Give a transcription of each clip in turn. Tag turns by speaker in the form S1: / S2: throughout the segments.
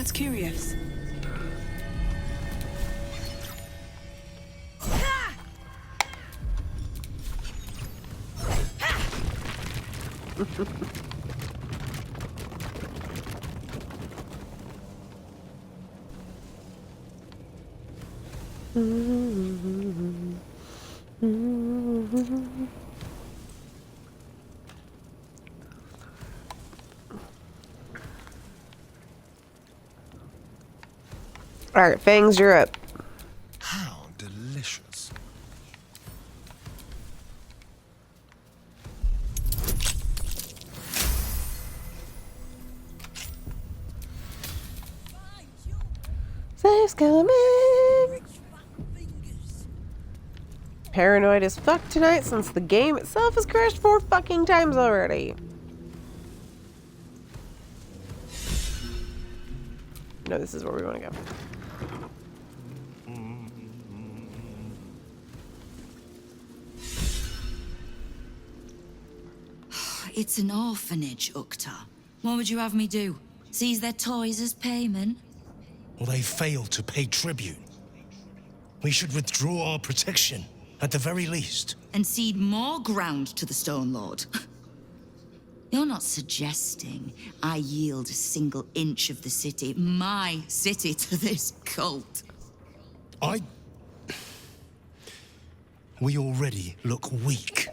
S1: That's curious.
S2: Alright, Fangs, you're up.
S3: How delicious.
S2: Save's coming! Paranoid as fuck tonight since the game itself has crashed 4 fucking times already. No, this is where we want to go.
S4: It's an orphanage, Ukta. What would you have me do? Seize their toys as payment?
S3: Well, they failed to pay tribute. We should withdraw our protection, at the very least.
S4: And cede more ground to the Stone Lord? You're not suggesting I yield a single inch of the city, my city, to this cult?
S3: We already look weak.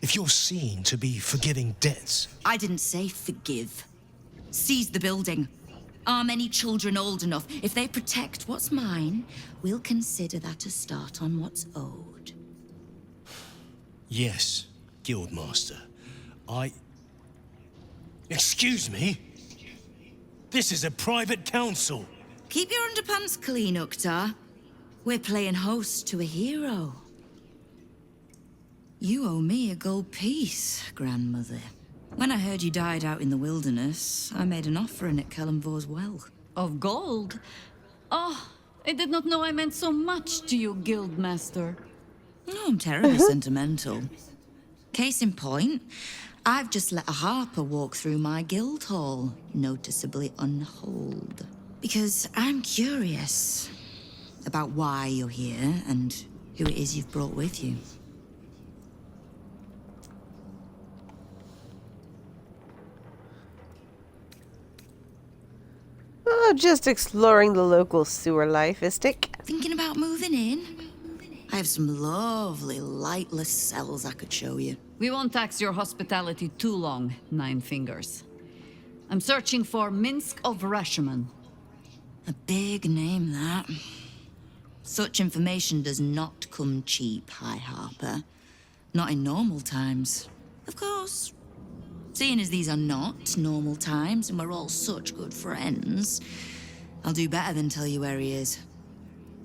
S3: If you're seen to be forgiving debts...
S4: I didn't say forgive. Seize the building. Arm any children old enough. If they protect what's mine, we'll consider that a start on what's owed.
S3: Yes, Guildmaster. Excuse me? This is a private council.
S4: Keep your underpants clean, Ukta. We're playing host to a hero. You owe me a gold piece, grandmother. When I heard you died out in the wilderness, I made an offering at Kellenvor's well.
S5: Of gold? Oh, I did not know I meant so much to you, Guildmaster.
S4: Oh, I'm terribly sentimental. Case in point, I've just let a harper walk through my guild hall, noticeably unholed. Because I'm curious about why you're here and who it is you've brought with you.
S2: Oh, just exploring the local sewer life, Istik.
S4: Thinking about moving in? I have some lovely lightless cells I could show you.
S5: We won't tax your hospitality too long, Nine Fingers. I'm searching for Minsc of Rasherman.
S4: A big name, that. Such information does not come cheap, High Harper. Not in normal times. Of course. Seeing as these are not normal times and we're all such good friends, I'll do better than tell you where he is.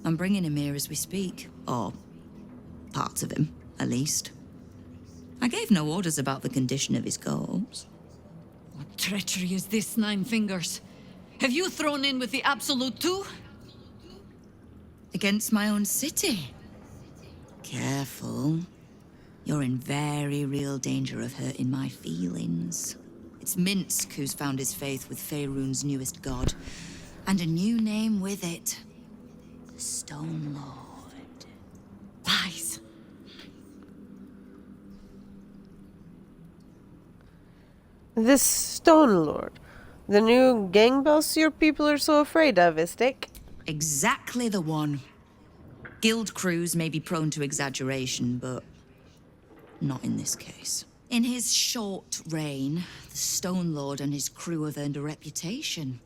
S4: I'm bringing him here as we speak. Or parts of him, at least. I gave no orders about the condition of his corpse.
S5: What treachery is this, Nine Fingers? Have you thrown in with the Absolute too?
S4: Against my own city. Careful. You're in very real danger of hurting my feelings. It's Minsc who's found his faith with Faerun's newest god. And a new name with it. The Stone Lord.
S5: Lies.
S2: This Stone Lord. The new gang boss your people are so afraid of, Istik.
S4: Exactly the one. Guild crews may be prone to exaggeration, but not in this case. In his short reign, the Stone Lord and his crew have earned a reputation.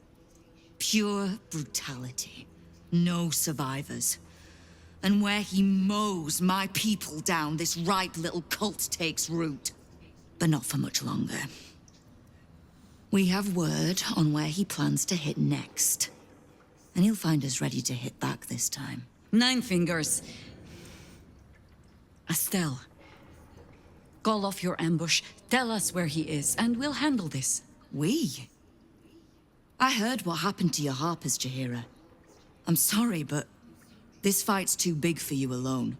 S4: Pure brutality. No survivors. And where he mows my people down, this ripe little cult takes root. But not for much longer. We have word on where he plans to hit next. And he'll find us ready to hit back this time.
S5: Nine Fingers. Estelle. Call off your ambush, tell us where he is, and we'll handle this.
S4: We? I heard what happened to your harpers, Jaheira. I'm sorry, but this fight's too big for you alone.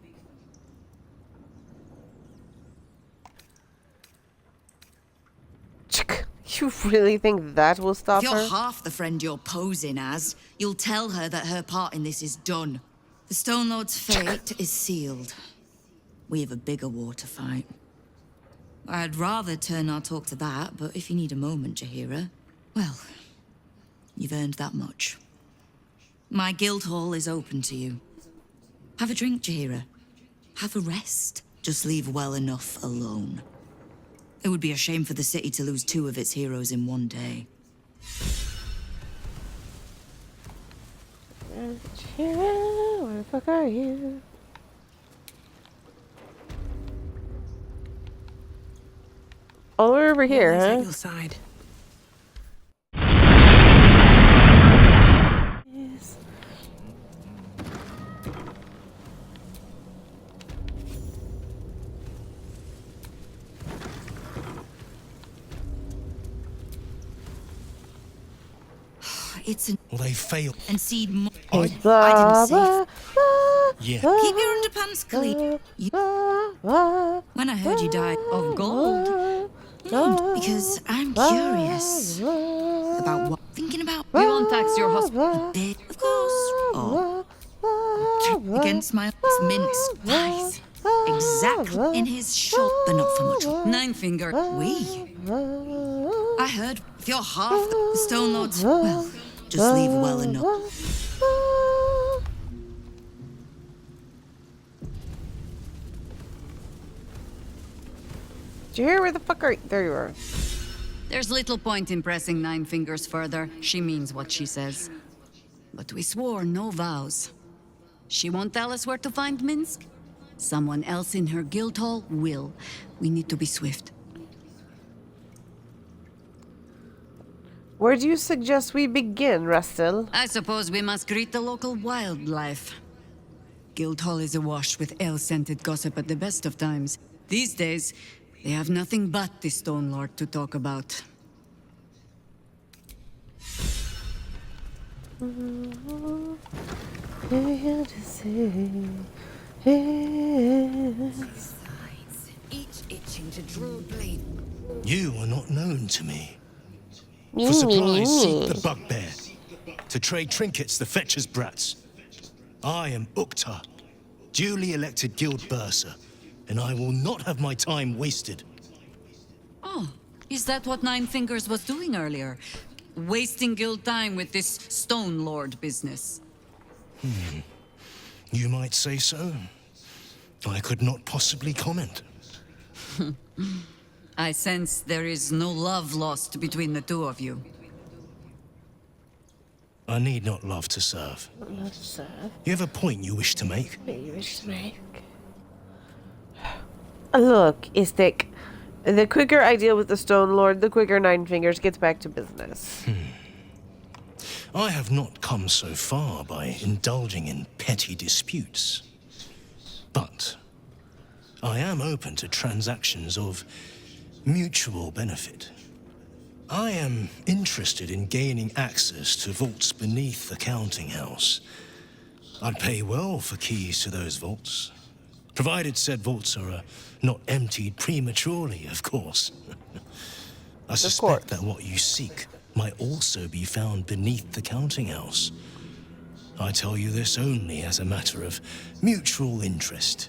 S2: You really think that will stop
S4: If you're
S2: her?
S4: half the friend you're posing as, you'll tell her that her part in this is done. The Stone Lord's fate is sealed. We have a bigger war to fight. I'd rather turn our talk to that, but if you need a moment, Jaheira, well, you've earned that much. My guild hall is open to you. Have a drink, Jaheira. Have a rest. Just leave well enough alone. It would be a shame for the city to lose 2 of its heroes in one day.
S2: Where the fuck are you? Oh, we're over here,
S1: Always
S2: huh?
S1: at your side.
S2: Yes.
S4: It's an
S3: Well, they failed.
S4: and seed more.
S3: I-
S2: Blah,
S4: safe.
S2: blah, blah,
S3: Yeah.
S2: blah,
S4: Keep your underpants clean.
S2: blah, blah,
S4: When I heard you died
S5: Of gold.
S4: because I'm curious about what thinking about
S5: We won't tax your hospital.
S4: bit, of course. Oh, against my Minsc lies. Exactly in his short, but not for much.
S5: Nine finger.
S4: We. I heard if you're half the Stone Lords, well, just leave well enough.
S2: Did you hear where the fuck are you? There you are.
S5: There's little point in pressing Nine Fingers further. She means what she says. But we swore no vows. She won't tell us where to find Minsc. Someone else in her guild hall will. We need to be swift.
S2: Where do you suggest we begin, Rustil?
S5: I suppose we must greet the local wildlife. Guildhall is awash with ale-scented gossip at the best of times. These days, they have nothing but the Stone Lord to talk about.
S4: Each itching to draw blade.
S3: You are not known to me. For supplies, seek the bugbear. To trade trinkets, the fetcher's brats. I am Ukta, duly elected guild bursar, and I will not have my time wasted.
S5: Oh, is that what Nine Fingers was doing earlier? Wasting guild time with this Stone Lord business?
S3: You might say so. I could not possibly comment.
S5: I sense there is no love lost between the two of you.
S3: I need not love to serve. You have a point you wish to make?
S2: Look, Istik. The quicker I deal with the Stone Lord, the quicker Nine Fingers gets back to business.
S3: I have not come so far by indulging in petty disputes. But I am open to transactions of mutual benefit. I am interested in gaining access to vaults beneath the counting house. I'd pay well for keys to those vaults, provided said vaults are not emptied prematurely, of course. I suspect that what you seek might also be found beneath the counting house. I tell you this only as a matter of mutual interest.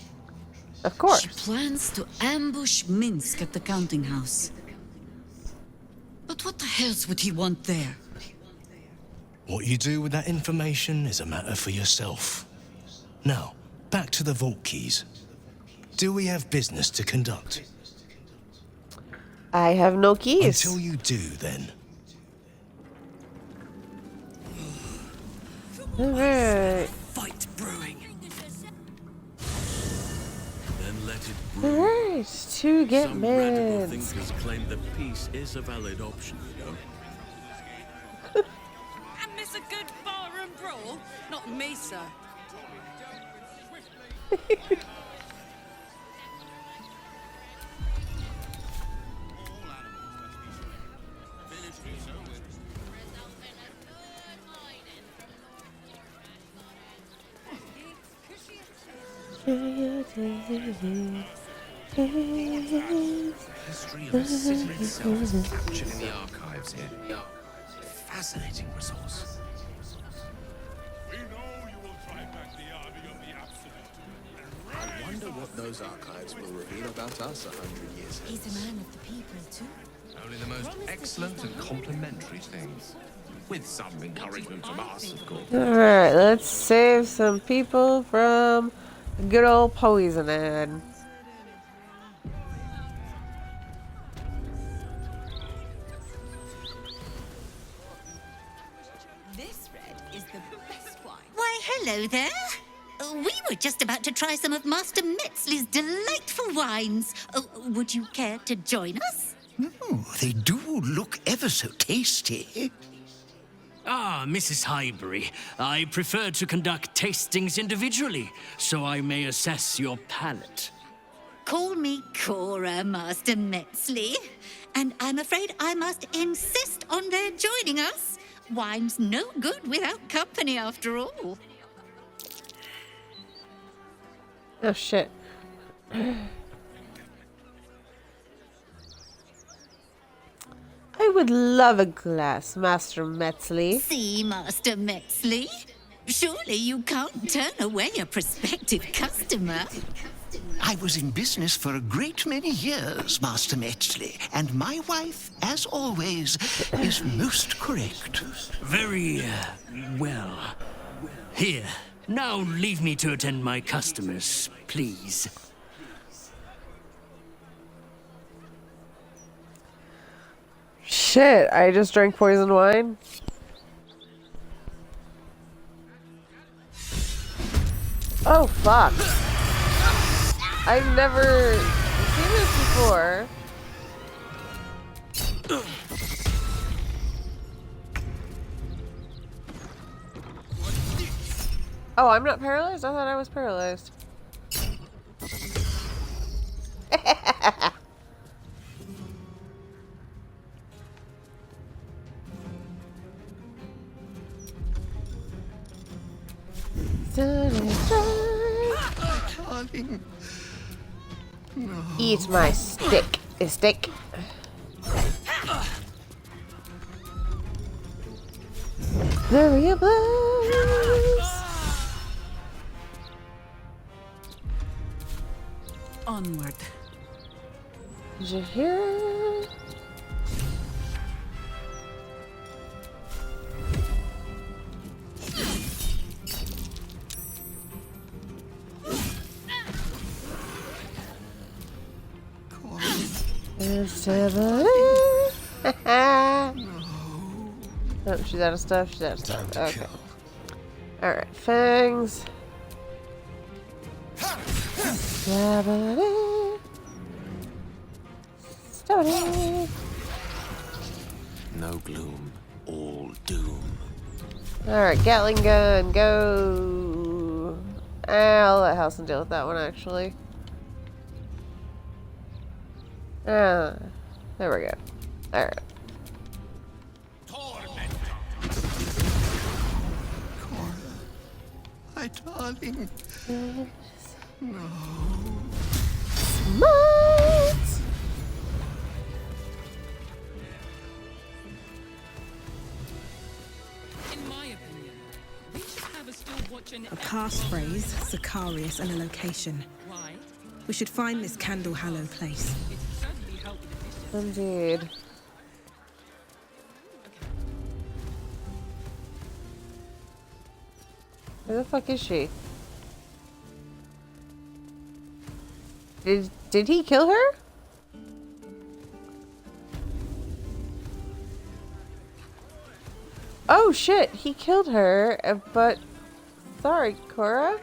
S2: Of course.
S5: She plans to ambush Minsc at the counting house. But what the hells would he want there?
S3: What you do with that information is a matter for yourself. Now, back to the vault keys. Do we have business to conduct?
S2: I have no keys.
S3: Until you do, then.
S2: Alright.
S4: Fight brewing.
S6: Then let it brew.
S2: Alright, to get
S6: Some radical
S2: meds.
S6: thinkers claim that peace is a valid option, you know.
S7: And miss a good barroom brawl? Not me, sir.
S1: History of a city itself is captured in the archives here. Fascinating resource.
S8: We know you will try back the army of the Absolute.
S1: I wonder what those archives will reveal about us 100 years hence.
S9: He's a man of the people, too.
S1: Only the most excellent and complimentary things. With some encouragement from us, of course.
S2: Alright, let's save some people from good old poisoning.
S9: This red is the best wine.
S10: Why, hello there. We were just about to try some of Master Metzley's delightful wines. Would you care to join us?
S11: Oh, they do look ever so tasty.
S12: Ah, Mrs. Highbury, I prefer to conduct tastings individually, so I may assess your palate.
S10: Call me Cora, Master Metzley. And I'm afraid I must insist on their joining us. Wine's no good without company, after all.
S2: Oh shit. I would love a glass, Master Metzley.
S10: See, Master Metzley? Surely you can't turn away a prospective customer.
S11: I was in business for a great many years, Master Metzley, and my wife, as always, is most correct.
S12: Very, well. Here, now leave me to attend my customers, please.
S2: Shit, I just drank poison wine. Oh, fuck. I've never seen this before. Oh, I'm not paralyzed? I thought I was paralyzed.
S11: Darling. No.
S2: Eat my stick. A stick. Flurry of blows.
S9: Onward.
S2: Did you hear? Oh, she's out of stuff. She's out of stuff. Okay. Alright, fangs.
S1: No gloom, all doom.
S2: Alright, Gatling gun, go. I'll let Halson deal with that one, actually. There we go. Alright.
S11: Cora, my darling. No.
S2: Smart!
S7: In my opinion, we should have a still watching
S9: A passphrase, Sicarius, and a location.
S7: Why?
S9: We should find this Candle Hallow place.
S7: It certainly helped with the distance.
S2: Indeed. Where the fuck is she? Did he kill her? Oh shit, he killed her, but sorry, Cora.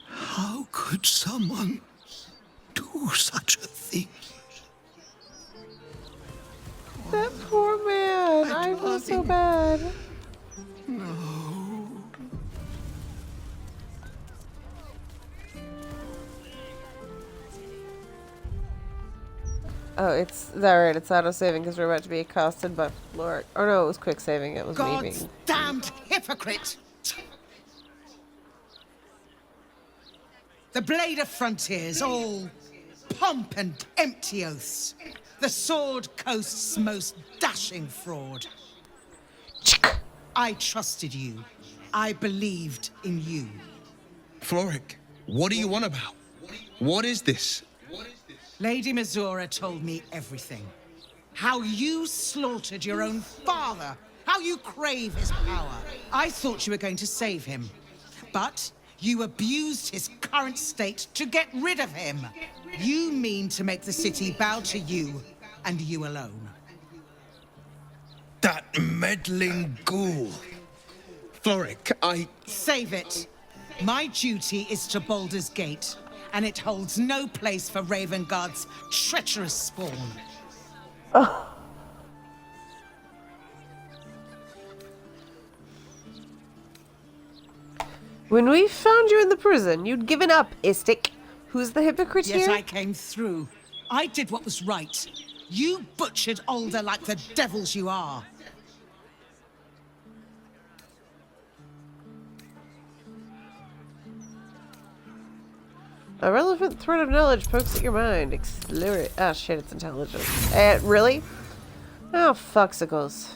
S11: How could someone do such a thing?
S2: That poor man. I feel so bad.
S11: No.
S2: Oh, it's alright. It's auto saving because we're about to be accosted by Florrick. Oh no, it was quick saving. It was me being.
S11: God's damned hypocrite!
S13: The blade of frontiers, all pomp and empty oaths. The sword coast's most dashing fraud. I trusted you. I believed in you.
S14: Florrick, what are you on about? What is this?
S13: Lady Mizora told me everything. How you slaughtered your own father. How you crave his power. I thought you were going to save him. But you abused his current state to get rid of him. You mean to make the city bow to you, and you alone.
S14: That meddling ghoul. Florrick,
S13: Save it. My duty is to Baldur's Gate, and it holds no place for Ravengard's treacherous spawn.
S2: Oh. When we found you in the prison, you'd given up, Istik. Who's the hypocrite
S13: Yes,
S2: here?
S13: I came through. I did what was right. You butchered Alder like the devils you are.
S2: A relevant thread of knowledge pokes at your mind. Explore it. Ah, shit, it's intelligence. Really? Oh, fucksicles.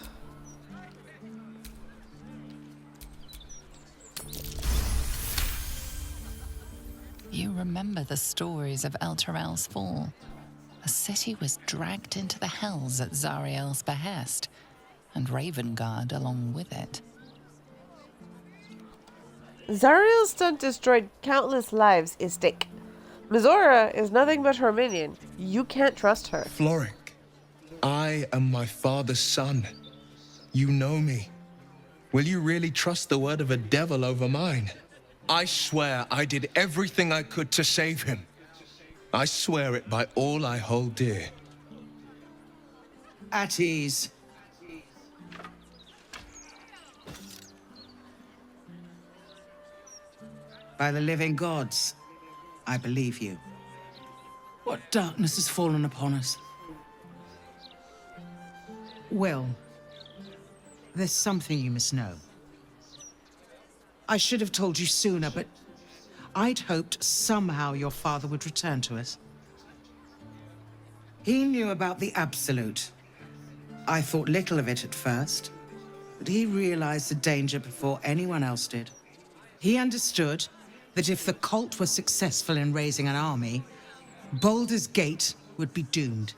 S15: You remember the stories of Elturel's fall. The city was dragged into the hells at Zariel's behest, and Ravengard along with it.
S2: Zariel's stunt destroyed countless lives, Istik. Mizora is nothing but her minion. You can't trust her.
S14: Florrick, I am my father's son. You know me. Will you really trust the word of a devil over mine? I swear I did everything I could to save him. I swear it by all I hold dear.
S13: At ease. By the living gods, I believe you. What darkness has fallen upon us? Wyll, there's something you must know. I should have told you sooner, but I'd hoped somehow your father would return to us. He knew about the Absolute. I thought little of it at first, but he realized the danger before anyone else did. He understood that if the cult were successful in raising an army, Baldur's Gate would be doomed.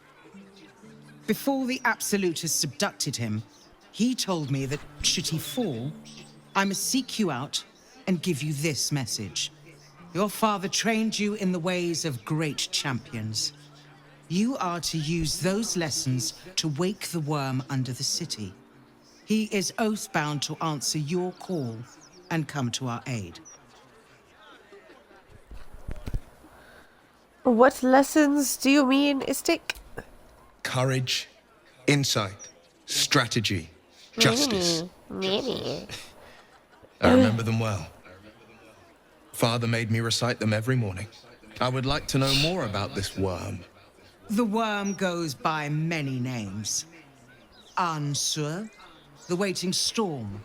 S13: Before the Absolutists abducted him, he told me that should he fall, I must seek you out and give you this message. Your father trained you in the ways of great champions. You are to use those lessons to wake the worm under the city. He is oath-bound to answer your call and come to our aid.
S2: What lessons do you mean, Istik?
S14: Courage, insight, strategy, justice. I remember them well. Father made me recite them every morning. I would like to know more about this worm.
S13: The worm goes by many names. Ansur, the waiting storm,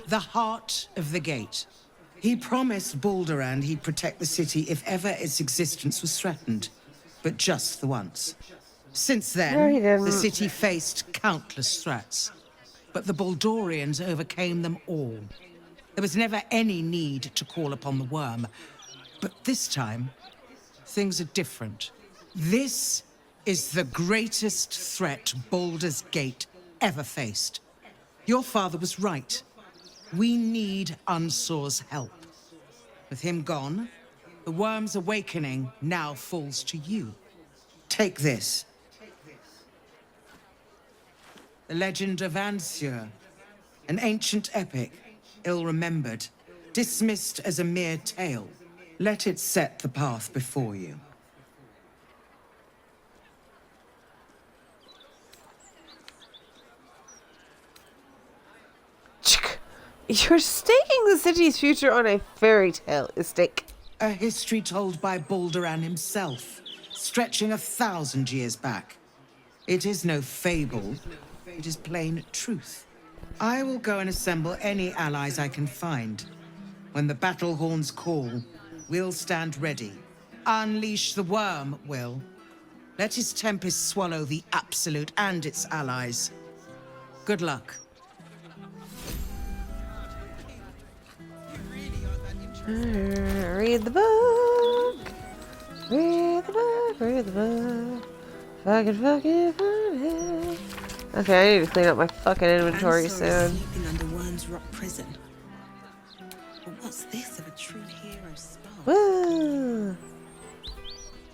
S13: the heart of the gate. He promised Balderand he'd protect the city if ever its existence was threatened, but just the once. Since then, the city faced countless threats, but the Baldorians overcame them all. There was never any need to call upon the worm, but this time, things are different. This is the greatest threat Baldur's Gate ever faced. Your father was right. We need Unsur's help. With him gone, the worm's awakening now falls to you. Take this. The legend of Ansur, an ancient epic, ill-remembered, dismissed as a mere tale. Let it set the path before you.
S2: You're staking the city's future on a fairy tale, Istik.
S13: A history told by Balderan himself, stretching 1,000 years back. It is no fable, it is plain truth. I will go and assemble any allies I can find. When the battle horns call, We'll stand ready. Unleash the worm, Wyll. Let his tempest swallow the Absolute and its allies. Good luck.
S2: Read the book. Read the book. Read the book. Fucking. Okay, I need to clean up my fucking inventory soon.
S9: Sleeping under Worm's Rock prison. But what's this of a true hero spell?
S2: Woo!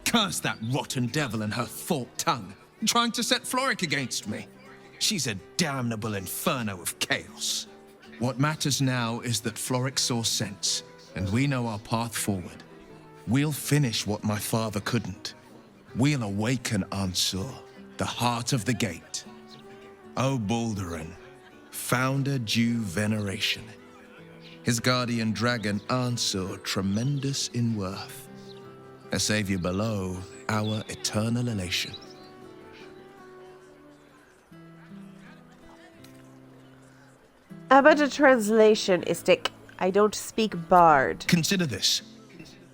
S14: Curse that rotten devil and her forked tongue, trying to set Florrick against me. She's a damnable inferno of chaos. What matters now is that Florrick saw sense, and we know our path forward. We'll finish what my father couldn't. We'll awaken Ansur, the heart of the gate. O Balduran, founder due veneration. His guardian dragon Ansur, tremendous in worth. A savior below, our eternal elation.
S2: About a translation, Istik. I don't speak Bard.
S14: Consider this.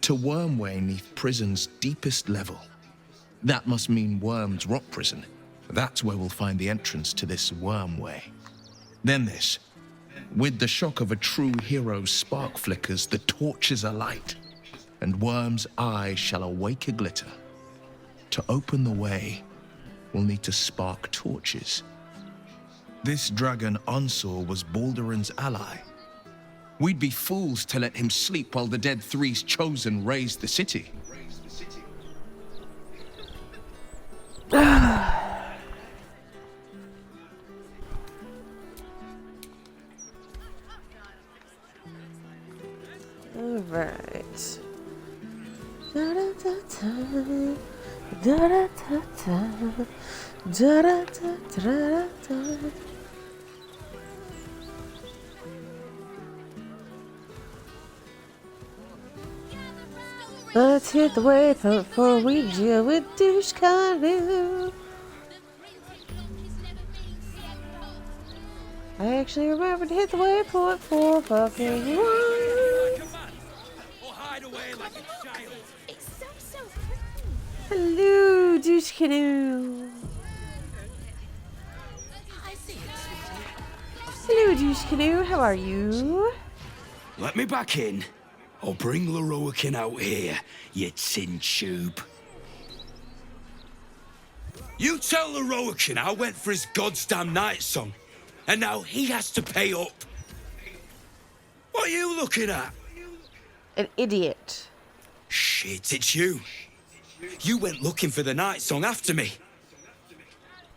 S14: To Wormway neath prison's deepest level. That must mean Worm's rock prison. That's where we'll find the entrance to this Wormway. Then this. With the shock of a true hero's spark flickers, the torches alight, and Worm's eye shall awake a glitter. To open the way, we'll need to spark torches. This dragon Ansur was Balduran's ally. We'd be fools to let him sleep while the Dead Three's chosen raised the city.
S2: Alright. Let's hit the waypoint before we deal with douche canoe. I actually remember to hit the waypoint for fucking once. Hello, douche canoe. Hello, douche canoe. How are you?
S16: Let me back in. I'll bring Lorroakan out here, you tin tube. You tell Lorroakan I went for his goddamn Nightsong, and now he has to pay up. What are you looking at?
S2: An idiot.
S16: Shit, it's you. You went looking for the Nightsong after me.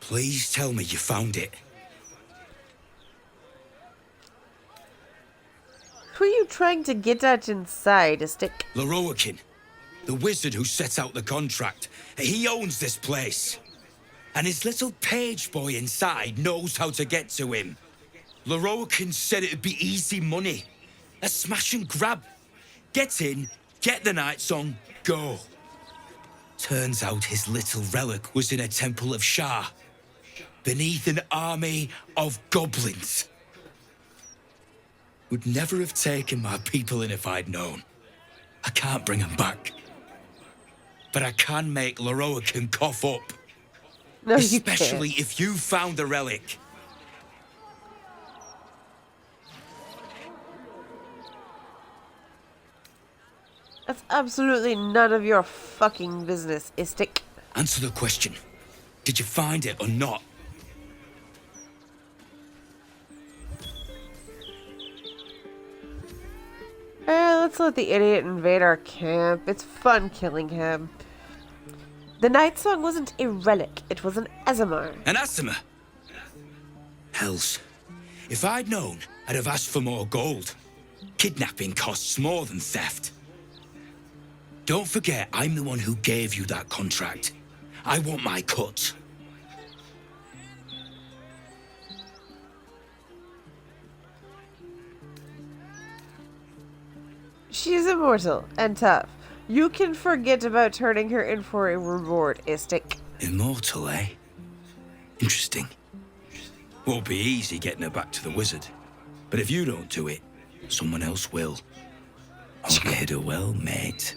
S16: Please tell me you found it.
S2: Who are you trying to get at inside, a stick?
S16: Lorroakan, the wizard who set out the contract. He owns this place. And his little page boy inside knows how to get to him. Lorroakan said it'd be easy money. A smash and grab. Get in, get the Nightsong, go. Turns out his little relic was in a temple of Shah, beneath an army of goblins. Would never have taken my people in if I'd known. I can't bring them back. But I can make Lorroakan cough up.
S2: No,
S16: especially if you found the relic.
S2: That's absolutely none of your fucking business, Istik.
S16: Answer the question. Did you find it or not?
S2: Let's let the idiot invade our camp. It's fun killing him. The Nightsong wasn't a relic, it was an Aasimar.
S16: An Aasimar? Hells. If I'd known, I'd have asked for more gold. Kidnapping costs more than theft. Don't forget, I'm the one who gave you that contract. I want my cut.
S2: She's immortal and tough. You can forget about turning her in for a reward, Istik.
S16: Immortal, eh? Interesting. Won't be easy getting her back to the wizard. But if you don't do it, someone else will. Okay, do well, mate.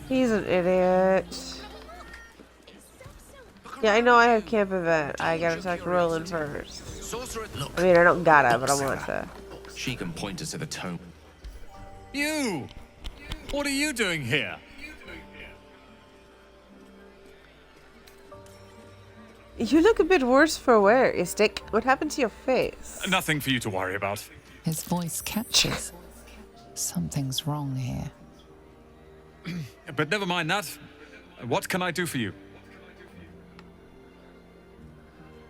S2: He's an idiot. Yeah, I know I have camp event. I gotta talk to Roland first. I mean, I don't gotta, but I want to.
S1: She can point us to the tome.
S17: You! What are you doing here?
S2: You look a bit worse for wear, Istik. What happened to your face?
S17: Nothing for you to worry about.
S15: His voice catches. Something's wrong here.
S17: But never mind that. What can I do for you?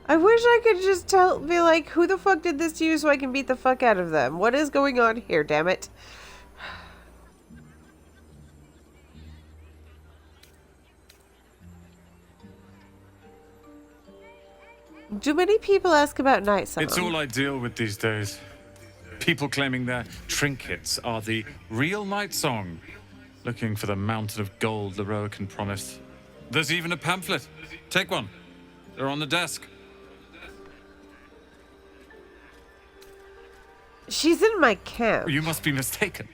S2: I wish I could just be like, who the fuck did this to you so I can beat the fuck out of them? What is going on here, damn it? Do many people ask about Nightsong?
S17: It's all I deal with these days. People claiming their trinkets are the real Nightsong, looking for the mountain of gold Lorroakan promised. There's even a pamphlet. Take one. They're on the desk.
S2: She's in my camp.
S17: You must be mistaken.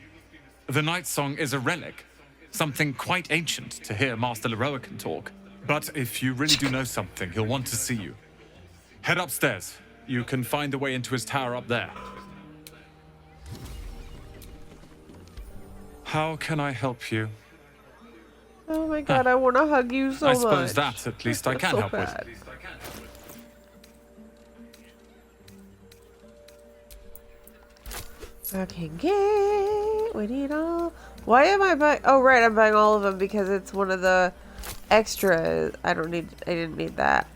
S17: The Nightsong is a relic, something quite ancient to hear Master Lorroakan talk. But if you really do know something, he'll want to see you. Head upstairs. You can find the way into his tower up there. How can I help you?
S2: Oh my god, I want to hug you so much.
S17: I suppose that at least I can
S2: so
S17: help
S2: bad.
S17: with.
S2: Okay, get. We need all. Why am I buying? Oh right, I'm buying all of them because it's one of the extras. I didn't need that.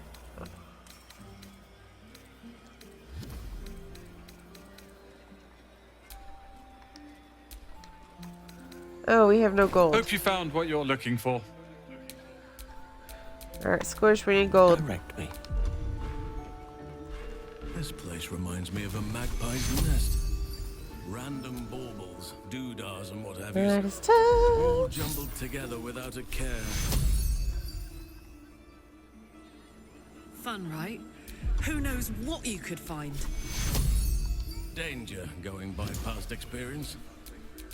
S2: Oh, we have no gold.
S17: Hope you found what you're looking for.
S2: Alright, Squish, we need gold.
S6: Direct me. This place reminds me of a magpie's nest. Random baubles, doodahs, and what have you.
S2: That is
S6: All jumbled together without a care.
S7: Fun, right? Who knows what you could find?
S6: Danger going by past experience.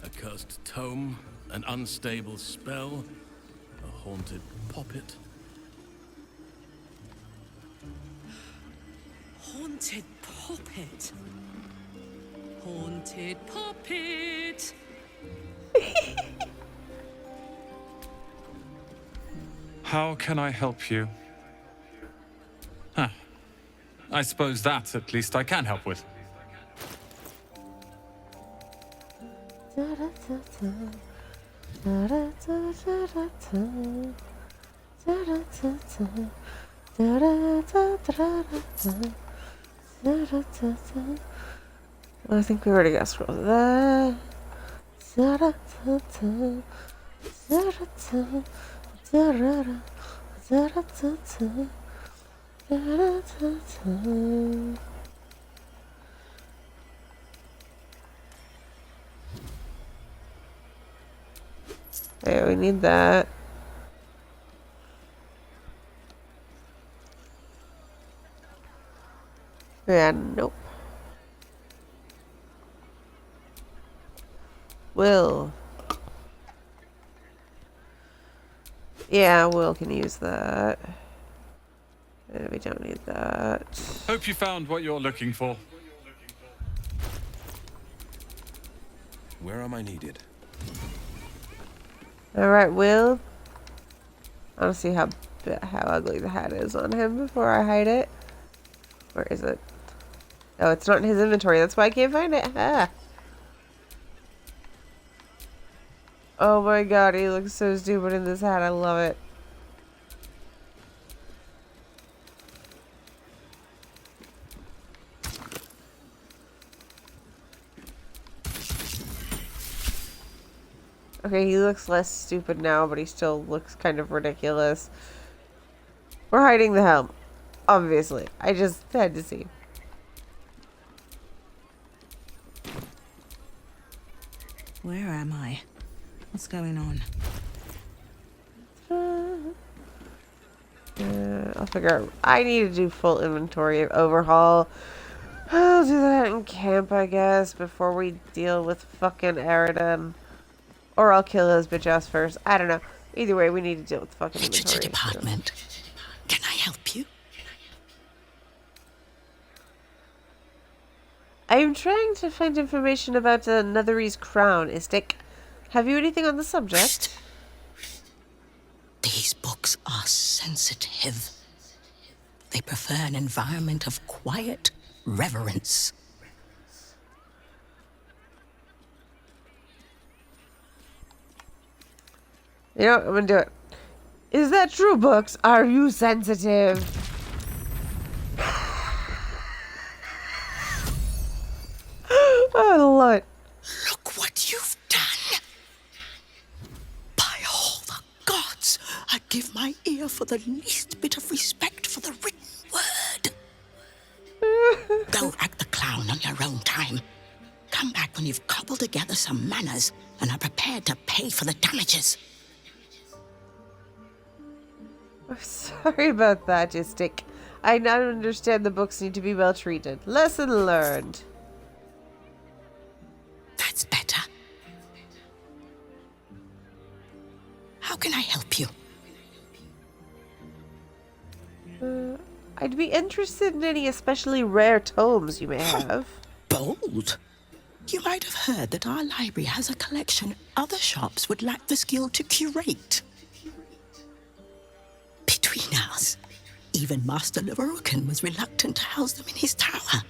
S6: A cursed tome, an unstable spell, a haunted poppet.
S7: Haunted poppet. Haunted poppet.
S17: How can I help you? Huh. I suppose that at least I can help with.
S2: Well, I think we already got scrolls of that. Yeah, we need that. Yeah, nope. Wyll. Yeah, Wyll can use that. We don't need that.
S17: Hope you found what you're looking for.
S6: Where am I needed?
S2: Alright, Wyll. I want to see how ugly the hat is on him before I hide it. Where is it? Oh, it's not in his inventory. That's why I can't find it. Ah. Oh my god, he looks so stupid in this hat. I love it. Okay, he looks less stupid now, but he still looks kind of ridiculous. We're hiding the helm. Obviously. I just had to see.
S9: Where am I? What's going on?
S2: I'll figure out. I need to do full inventory overhaul. I'll do that in camp, I guess, before we deal with fucking Aradin. Or I'll kill his bitch ass first. I don't know. Either way, we need to deal with the fucking
S9: Literature
S2: inventory.
S9: department. Can I help you?
S2: I'm trying to find information about the Netherese crown. Have you anything on the subject?
S9: These books are sensitive. They prefer an environment of quiet reverence.
S2: You know what? I'm gonna do it. Is that true, books? Are you sensitive? I love it.
S9: Look what you've done. By all the gods, I'd give my ear for the least bit of respect for the written word. Go act the clown on your own time. Come back when you've cobbled together some manners and are prepared to pay for the damages.
S2: I'm sorry about that, Istik. I now understand the books need to be well treated. Lesson learned.
S9: That's better. How can I help you?
S2: I'd be interested in any especially rare tomes you may have.
S9: Bold. You might have heard that our library has a collection other shops would lack the skill to curate. Between us, even Master Lorroakan was reluctant to house them in his tower.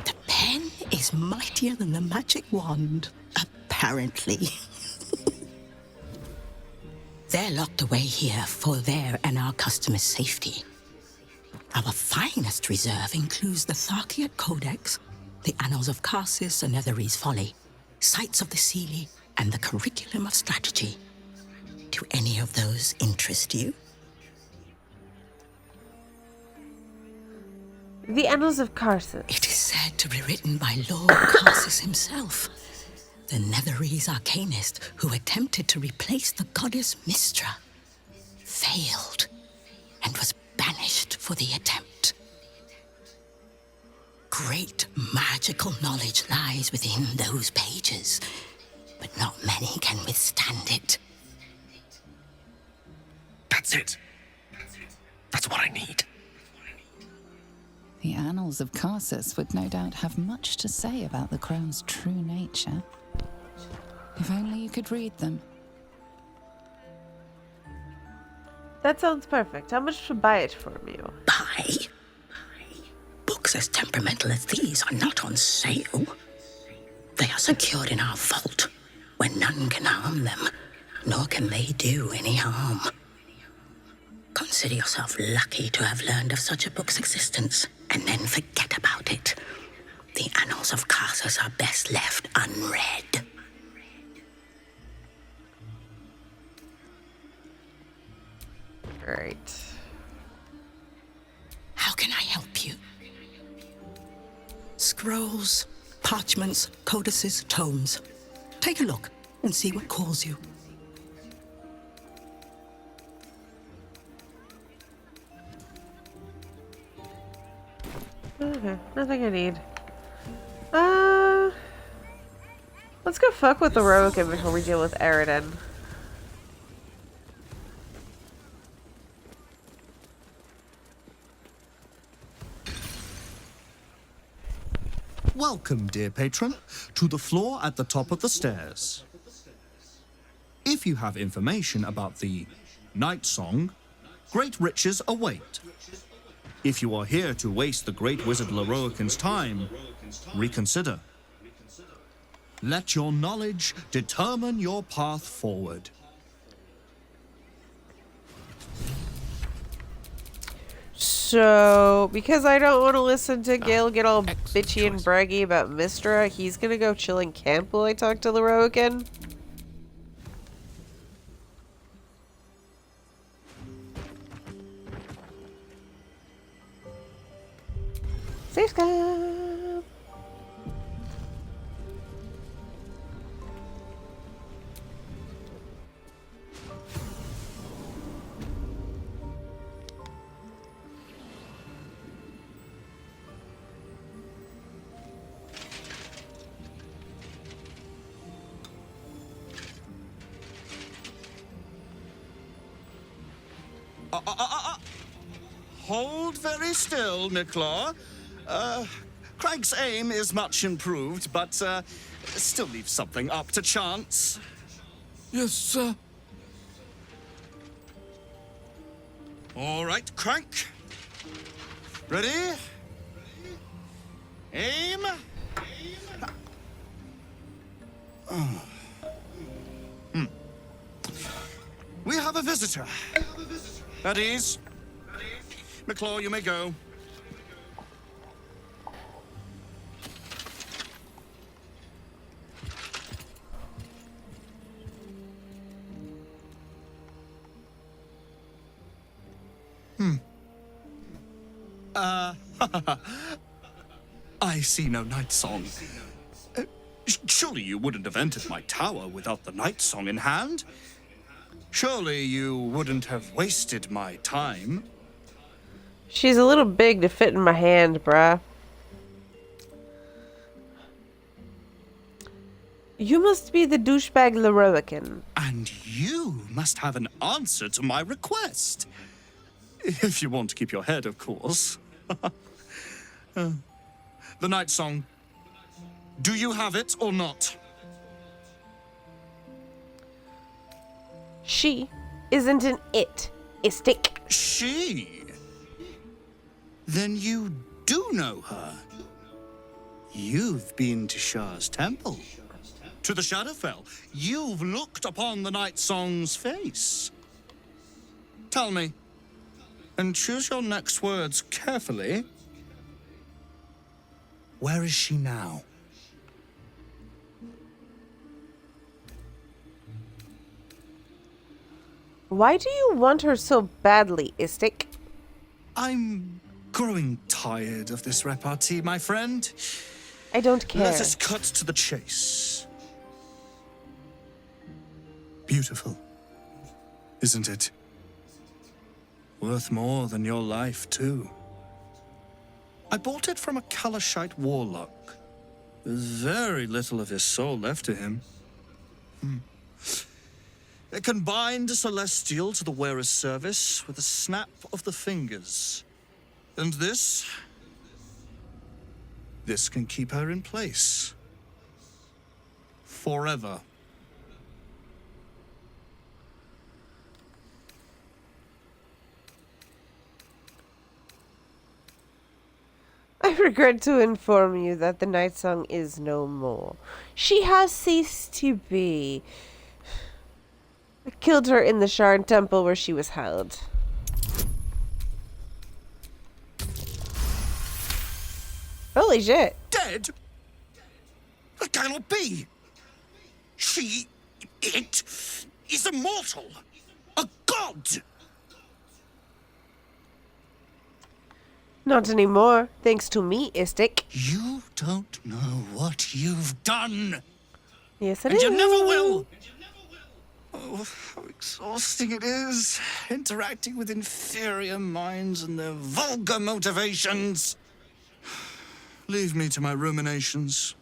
S9: The pen is mightier than the magic wand, apparently. They're locked away here for their and our customers' safety. Our finest reserve includes the Tharkiat Codex, the Annals of Karsus and Netherese Folly, Sights of the Seelie, and the Curriculum of Strategy. Do any of those interest you?
S2: The Annals of Karsus.
S9: It is said to be written by Lord Karsus himself, the Netherese arcanist who attempted to replace the goddess Mystra, failed, and was banished for the attempt. Great magical knowledge lies within those pages, but not many can withstand it.
S1: That's it. That's what I need.
S15: The Annals of Karsus would no doubt have much to say about the crown's true nature. If only you could read them.
S2: That sounds perfect. How much to buy it from you?
S9: Buy? Books as temperamental as these are not on sale. They are secured in our vault, where none can harm them, nor can they do any harm. Consider yourself lucky to have learned of such a book's existence, and then forget about it. The Annals of Karsus are best left unread.
S2: Right.
S9: How can I help you? Scrolls, parchments, codices, tomes. Take a look and see what calls you.
S2: Okay, nothing I need. Let's go fuck with the Lorroakan before we deal with Aradin.
S18: Welcome, dear patron, to the floor at the top of the stairs. If you have information about the Nightsong, great riches await. If you are here to waste the great wizard Lorroakan's time, reconsider. Let your knowledge determine your path forward.
S2: So, because I don't want to listen to Gale get all bitchy and braggy about Mystra, he's gonna go chill in camp while I talk to Lorroakan. Safe camp!
S18: Hold very still, Nicklaw. Craig's aim is much improved, but still leaves something up to chance.
S6: Yes, sir.
S18: All right, Crank. Ready? Aim. We have a visitor. At ease. McClaw, you may go. I see no Nightsong. Surely you wouldn't have entered my tower without the Nightsong in hand? Surely you wouldn't have wasted my time?
S2: She's a little big to fit in my hand, bruh. You must be the douchebag Lorroakan.
S18: And you must have an answer to my request. If you want to keep your head, of course. The Nightsong. Do you have it or not?
S2: She isn't an it. Istic.
S18: She? Then you do know her. You've been to Shah's temple. To the Shadowfell. You've looked upon the Nightsong's face. Tell me, and choose your next words carefully. Where is she now?
S2: Why do you want her so badly, Istic?
S18: I'm growing tired of this repartee, my friend.
S2: I don't care.
S18: Let us cut to the chase. Beautiful, isn't it? Worth more than your life, too. I bought it from a Kalashite warlock. There's very little of his soul left to him. It can bind a celestial to the wearer's service with a snap of the fingers. And this can keep her in place. Forever.
S2: I regret to inform you that the Nightsong is no more. She has ceased to be. I killed her in the Shard Temple where she was held. Holy shit.
S18: Dead? That cannot be. It is immortal. A god.
S2: Not anymore, thanks to me, Istic.
S18: You don't know what you've done.
S2: Yes, I do.
S18: And you never will. Oh, how exhausting it is, interacting with inferior minds and their vulgar motivations. Leave me to my ruminations.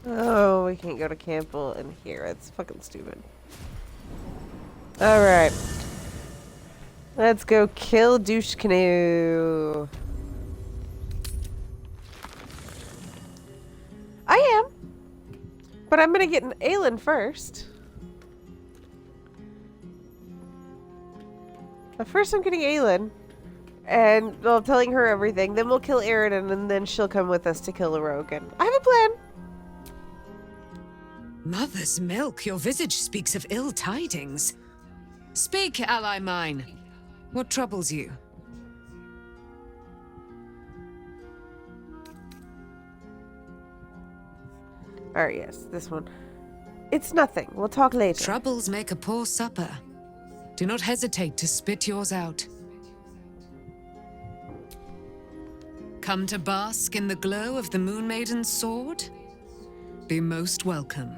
S2: Oh, we can't go to Campbell in here. It's fucking stupid. Alright. Let's go kill Douche Canoe. I am. But I'm gonna get an Aylin first. But first I'm getting Aylin. And well, telling her everything. Then we'll kill Aradin and then she'll come with us to kill Lorroakan. I have a plan.
S19: Mother's milk, your visage speaks of ill tidings. Speak, ally mine. What troubles you?
S2: Alright, yes, this one. It's nothing. We'll talk later.
S19: Troubles make a poor supper. Do not hesitate to spit yours out. Come to bask in the glow of the Moon Maiden's sword? Be most welcome.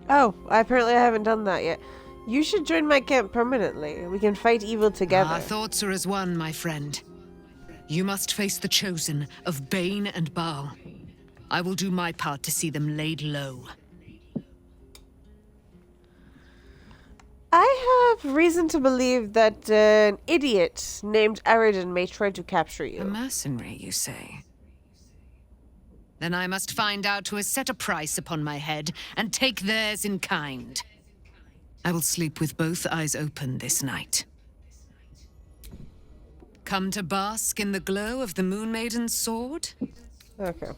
S2: Oh, apparently I haven't done that yet. You should join my camp permanently. We can fight evil together.
S19: Our thoughts are as one, my friend. You must face the chosen of Bane and Baal. I will do my part to see them laid low.
S2: I have reason to believe that an idiot named Aradin may try to capture you.
S19: A mercenary, you say? Then I must find out who has set a price upon my head and take theirs in kind. I will sleep with both eyes open this night. Come to bask in the glow of the Moon Maiden's sword?
S2: Okay.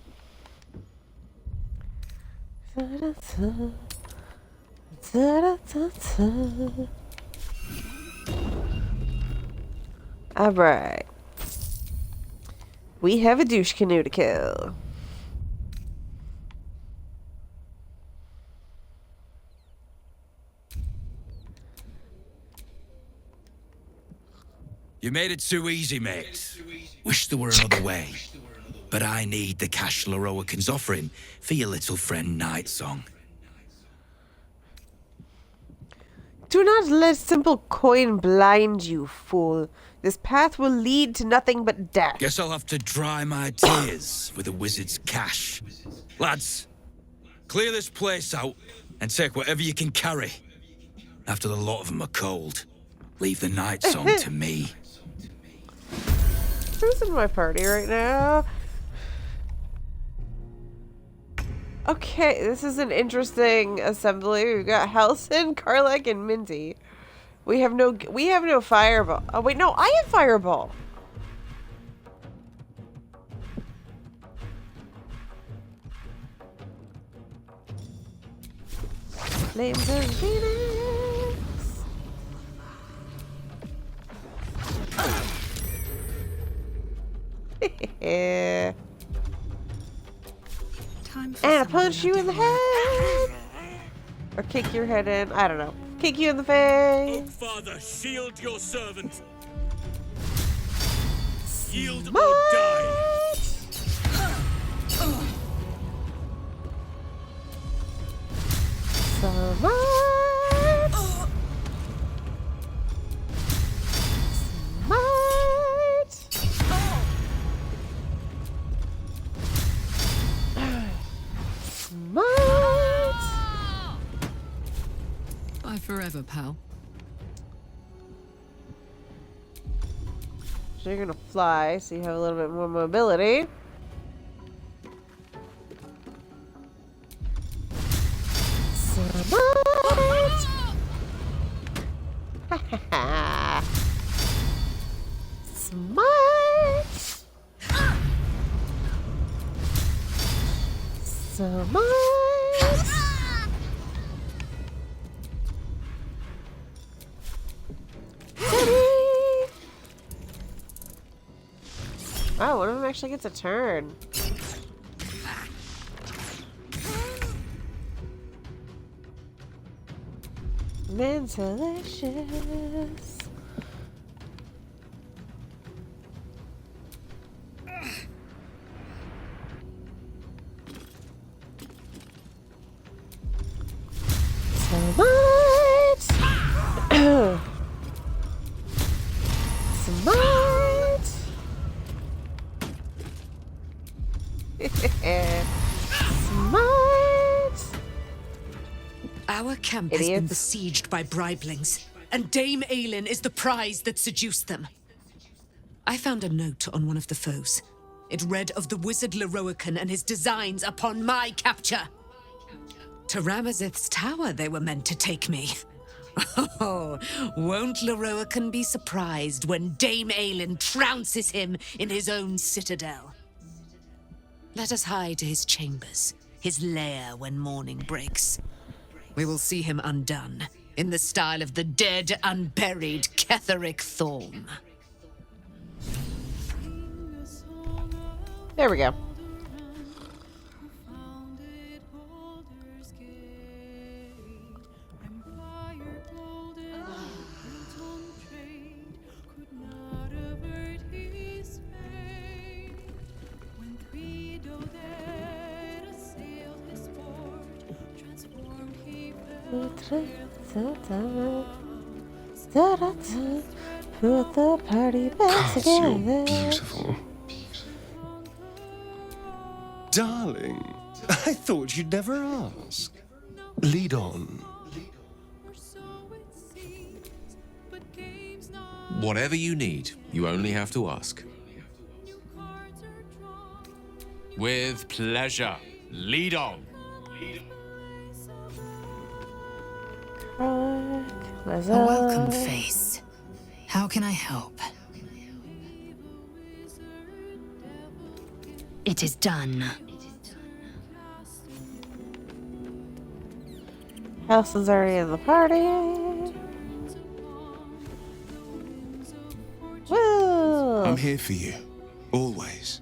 S2: Alright. We have a douche canoe to kill.
S16: You made it too easy, mate. Wish there were another way. But I need the cash Lorroakan's offering for your little friend Nightsong.
S2: Do not let simple coin blind you, fool. This path will lead to nothing but death.
S16: Guess I'll have to dry my tears with the wizard's cash. Lads, clear this place out and take whatever you can carry. After the lot of them are cold, leave the Nightsong to me.
S2: Who's in my party right now? Okay, this is an interesting assembly. We've got Halsin, Karlach, and Minty. We have no fireball. Oh wait, no, I have fireball. Flames of Venus. Yeah. And I punch you in the head! Or kick your head in. I don't know. Kick you in the face!
S6: Oh, Father, shield your servant! Yield or
S2: Smite!
S6: die!
S2: Smite! Smite! Smite!
S19: Bye forever, pal.
S2: So you're gonna fly, so you have a little bit more mobility. Smite! Ha ha ha! Smite! Smite! Oh, one of them actually gets a turn. Mentalicious. Smite! Smite! Smite!
S19: Our camp has been besieged by bribelings, and Dame Aylin is the prize that seduced them. I found a note on one of the foes. It read of the wizard Lorroakan and his designs upon my capture. To Ramazith's tower they were meant to take me. Oh, won't Lorroakan be surprised when Dame Aylin trounces him in his own citadel? Let us hide to his chambers, his lair when morning breaks. We will see him undone, in the style of the dead, unburied Ketheric Thorn.
S2: There we go. Put the party back
S20: Gosh, you're
S2: together.
S20: beautiful. Darling, I thought you'd never ask. Lead on.
S1: Whatever you need, you only have to ask. With pleasure. Lead on.
S4: A welcome face. How can I help? It is done.
S2: Helson's already in the party. Woo!
S21: I'm here for you. Always.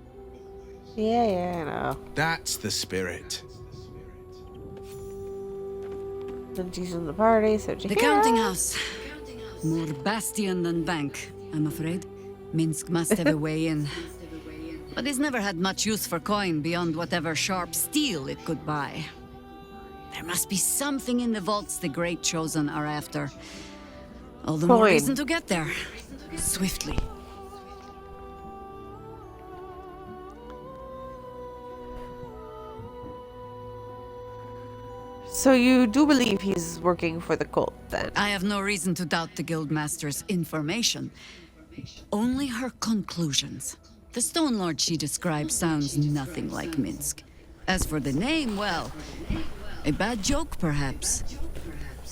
S2: Yeah, I know.
S21: That's the spirit.
S2: Sinji's in the party, so
S5: The counting house. More bastion than bank, I'm afraid. Minsc must have a way in. But he's never had much use for coin beyond whatever sharp steel it could buy. There must be something in the vaults the Great Chosen are after. All the more
S2: Coin.
S5: reason to get there. Swiftly.
S2: So you do believe he's working for the cult, then?
S5: I have no reason to doubt the Guildmaster's information. Only her conclusions. The Stone Lord she describes sounds nothing like Minsc. As for the name, well, a bad joke, perhaps.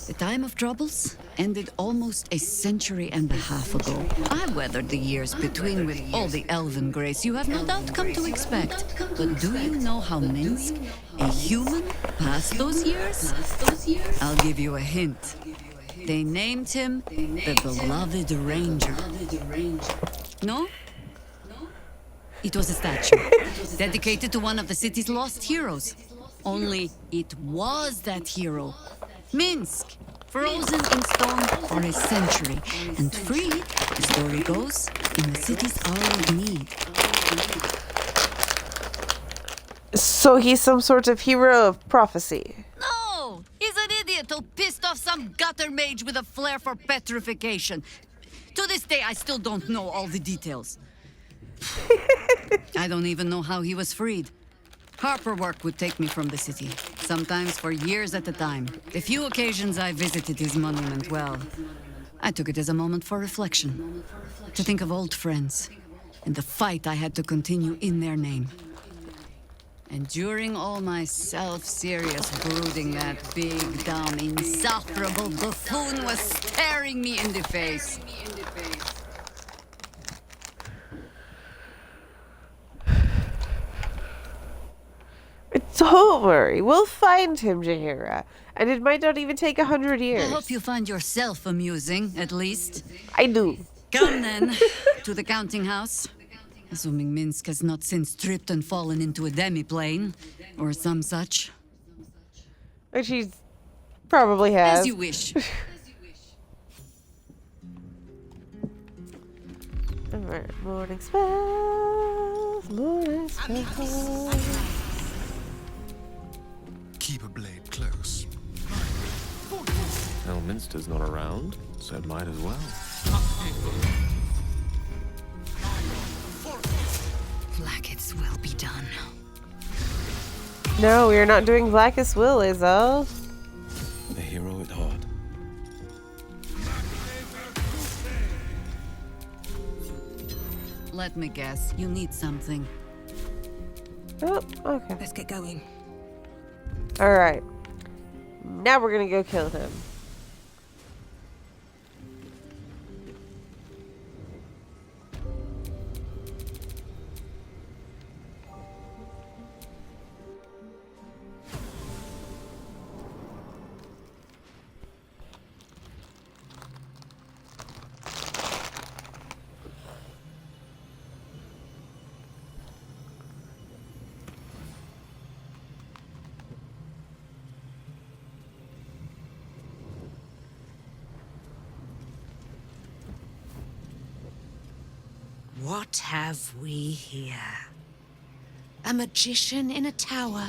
S5: The time of troubles ended almost a century and a half ago. I weathered the years between with all the elven grace you have no doubt come to expect. But do you know how Minsc, a human, passed those years? I'll give you a hint. They named him the Beloved Ranger. No? It was a statue, dedicated to one of the city's lost heroes. Only it was that hero, Minsc, frozen in stone for a century, and freed, the story goes, in the city's hour of need.
S2: So he's some sort of hero of prophecy.
S5: No! He's an idiot who pissed off some gutter mage with a flair for petrification. To this day, I still don't know all the details. I don't even know how he was freed. Harper work would take me from the city, sometimes for years at a time. The few occasions I visited his monument, well, I took it as a moment for reflection. To think of old friends, and the fight I had to continue in their name. And during all my self-serious brooding, that big, dumb, insufferable buffoon was staring me in the face.
S2: Don't worry, we'll find him, Jaheira. And it might not even take 100 years.
S5: I hope you find yourself amusing, at least.
S2: I do.
S5: Come then, to the counting house. Assuming Minsc has not since tripped and fallen into a demiplane, or some such.
S2: Which he probably has.
S5: As you wish.
S2: Alright, morning spells, morning spells.
S21: Keep a blade close.
S1: Elminster's not around, so it might as well.
S4: Blacket's will be done.
S2: No, we are not doing Blackest Will, Izzo.
S1: A hero at heart.
S5: Let me guess, you need something.
S2: Oh, okay.
S19: Let's get going.
S2: Alright. Now we're gonna go kill him.
S19: What have we here? A magician in a tower,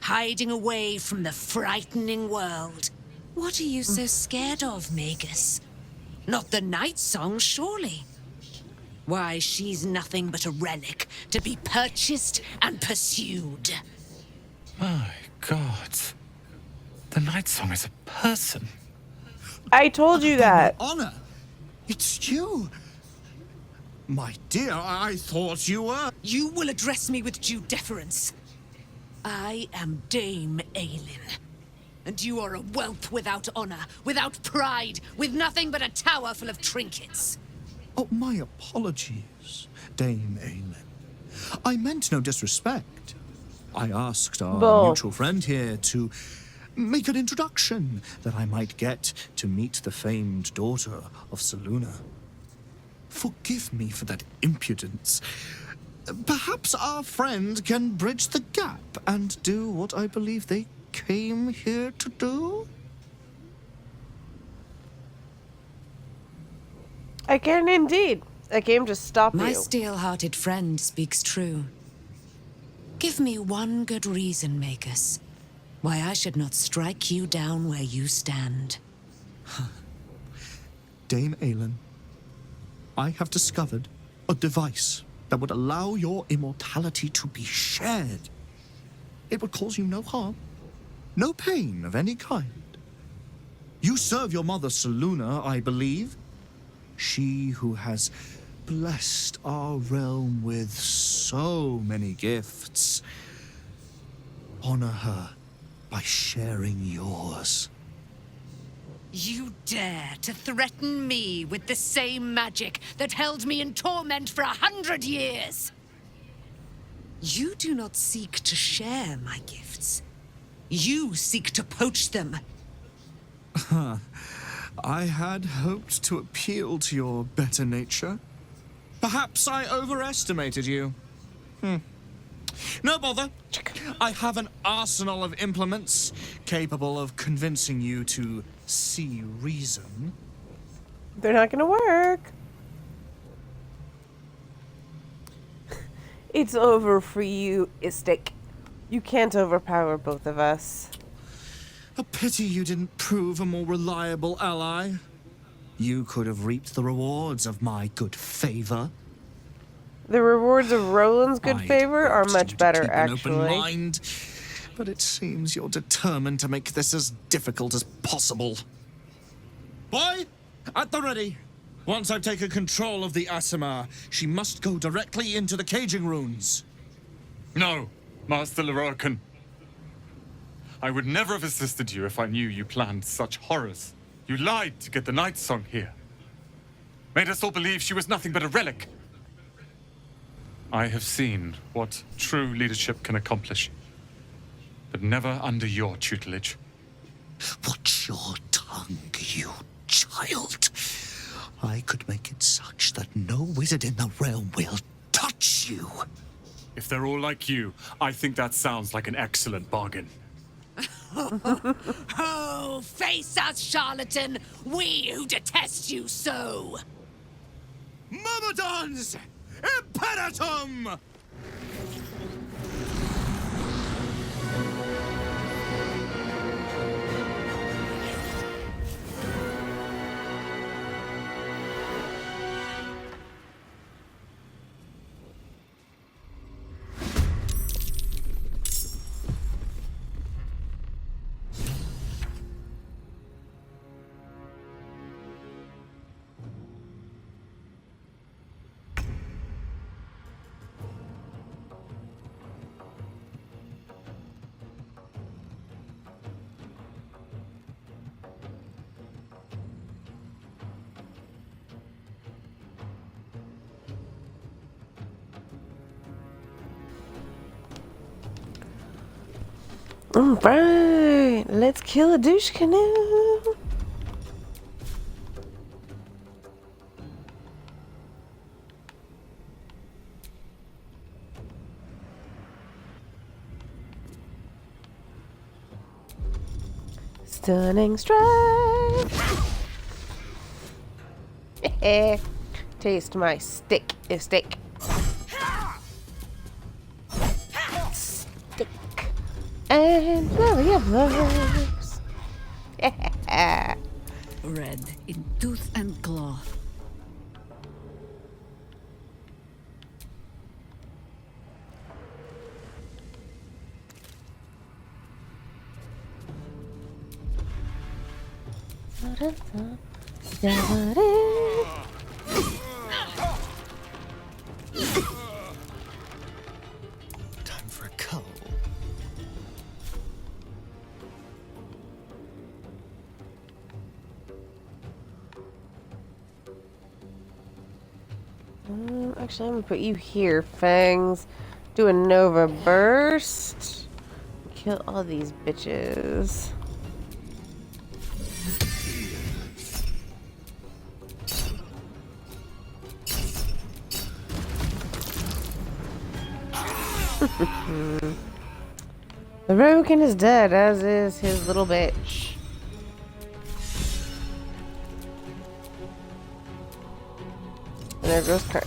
S19: hiding away from the frightening world. What are you so scared of, Magus? Not the Nightsong, surely. Why, she's nothing but a relic to be purchased and pursued.
S17: My God. The Nightsong is a person.
S2: I told you that.
S18: Honor, it's you. My dear, I thought you were...
S19: You will address me with due deference. I am Dame Aylin. And you are a whelp without honor, without pride, with nothing but a tower full of trinkets.
S18: Oh, my apologies, Dame Aylin. I meant no disrespect. I asked our mutual friend here to make an introduction that I might get to meet the famed daughter of Selûne. Forgive me for that impudence. Perhaps our friend can bridge the gap and do what I believe they came here to do?
S2: I can indeed. I came to stop
S19: My
S2: you.
S19: steel-hearted friend speaks true. Give me one good reason, Magus, why I should not strike you down where you stand.
S18: Dame Aylin, I have discovered a device that would allow your immortality to be shared. It would cause you no harm, no pain of any kind. You serve your mother Selûne, I believe. She who has blessed our realm with so many gifts. Honor her by sharing yours.
S19: You dare to threaten me with the same magic that held me in torment for 100 years? You do not seek to share my gifts. You seek to poach them.
S18: I had hoped to appeal to your better nature. Perhaps I overestimated you. No bother. I have an arsenal of implements capable of convincing you to see reason.
S2: They're not gonna work. It's over for you, Istik. You can't overpower both of us.
S18: A pity you didn't prove a more reliable ally. You could have reaped the rewards of my good favor.
S2: The rewards of Roland's good favor are much better,
S18: Keep an
S2: actually.
S18: open mind, but it seems you're determined to make this as difficult as possible. Boy, at the ready. Once I've taken control of the Aasimar, she must go directly into the caging runes.
S17: No, Master Lorroakan. I would never have assisted you if I knew you planned such horrors. You lied to get the Nightsong here. Made us all believe she was nothing but a relic. I have seen what true leadership can accomplish, but never under your tutelage.
S18: Watch your tongue, you child. I could make it such that no wizard in the realm will touch you.
S17: If they're all like you, I think that sounds like an excellent bargain.
S19: Oh, face us, charlatan! We who detest you so!
S18: Myrmidons! Imperatum!
S2: Alright, let's kill a douche canoe. Stunning strike. Taste my stick, stick. And flurry of blows.
S5: Red in tooth and claw.
S20: Time for a cull.
S2: Actually, I'm gonna put you here, Fangs. Do a Nova Burst. Kill all these bitches. The Lorroakan is dead, as is his little bitch. And there goes Kirk.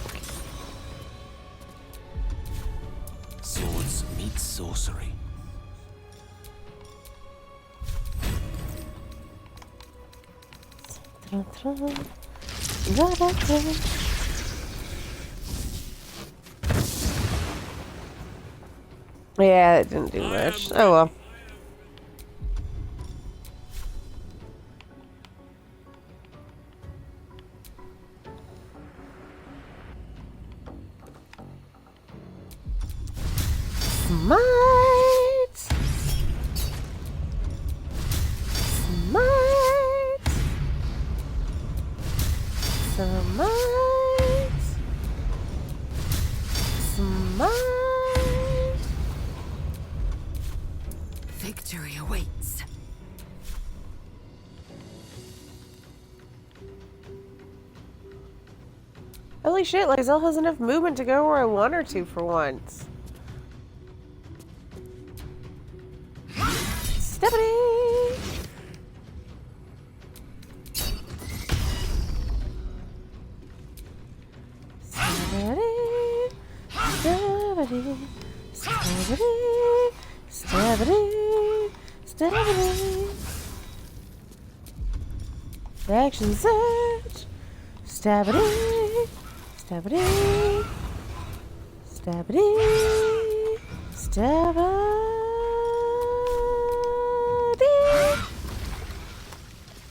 S1: Swords meet sorcery.
S2: Yeah, it didn't do much. Oh well. Smite! Smite! Smite! Smite!
S19: Victory awaits.
S2: Holy shit, Lysel has enough movement to go where I want her to for once. Stephanie! Stephanie! Stephanie! Stephanie! Stephanie! Stephanie! Action search! Stephanie! Stephanie! Stephanie! Stephanie!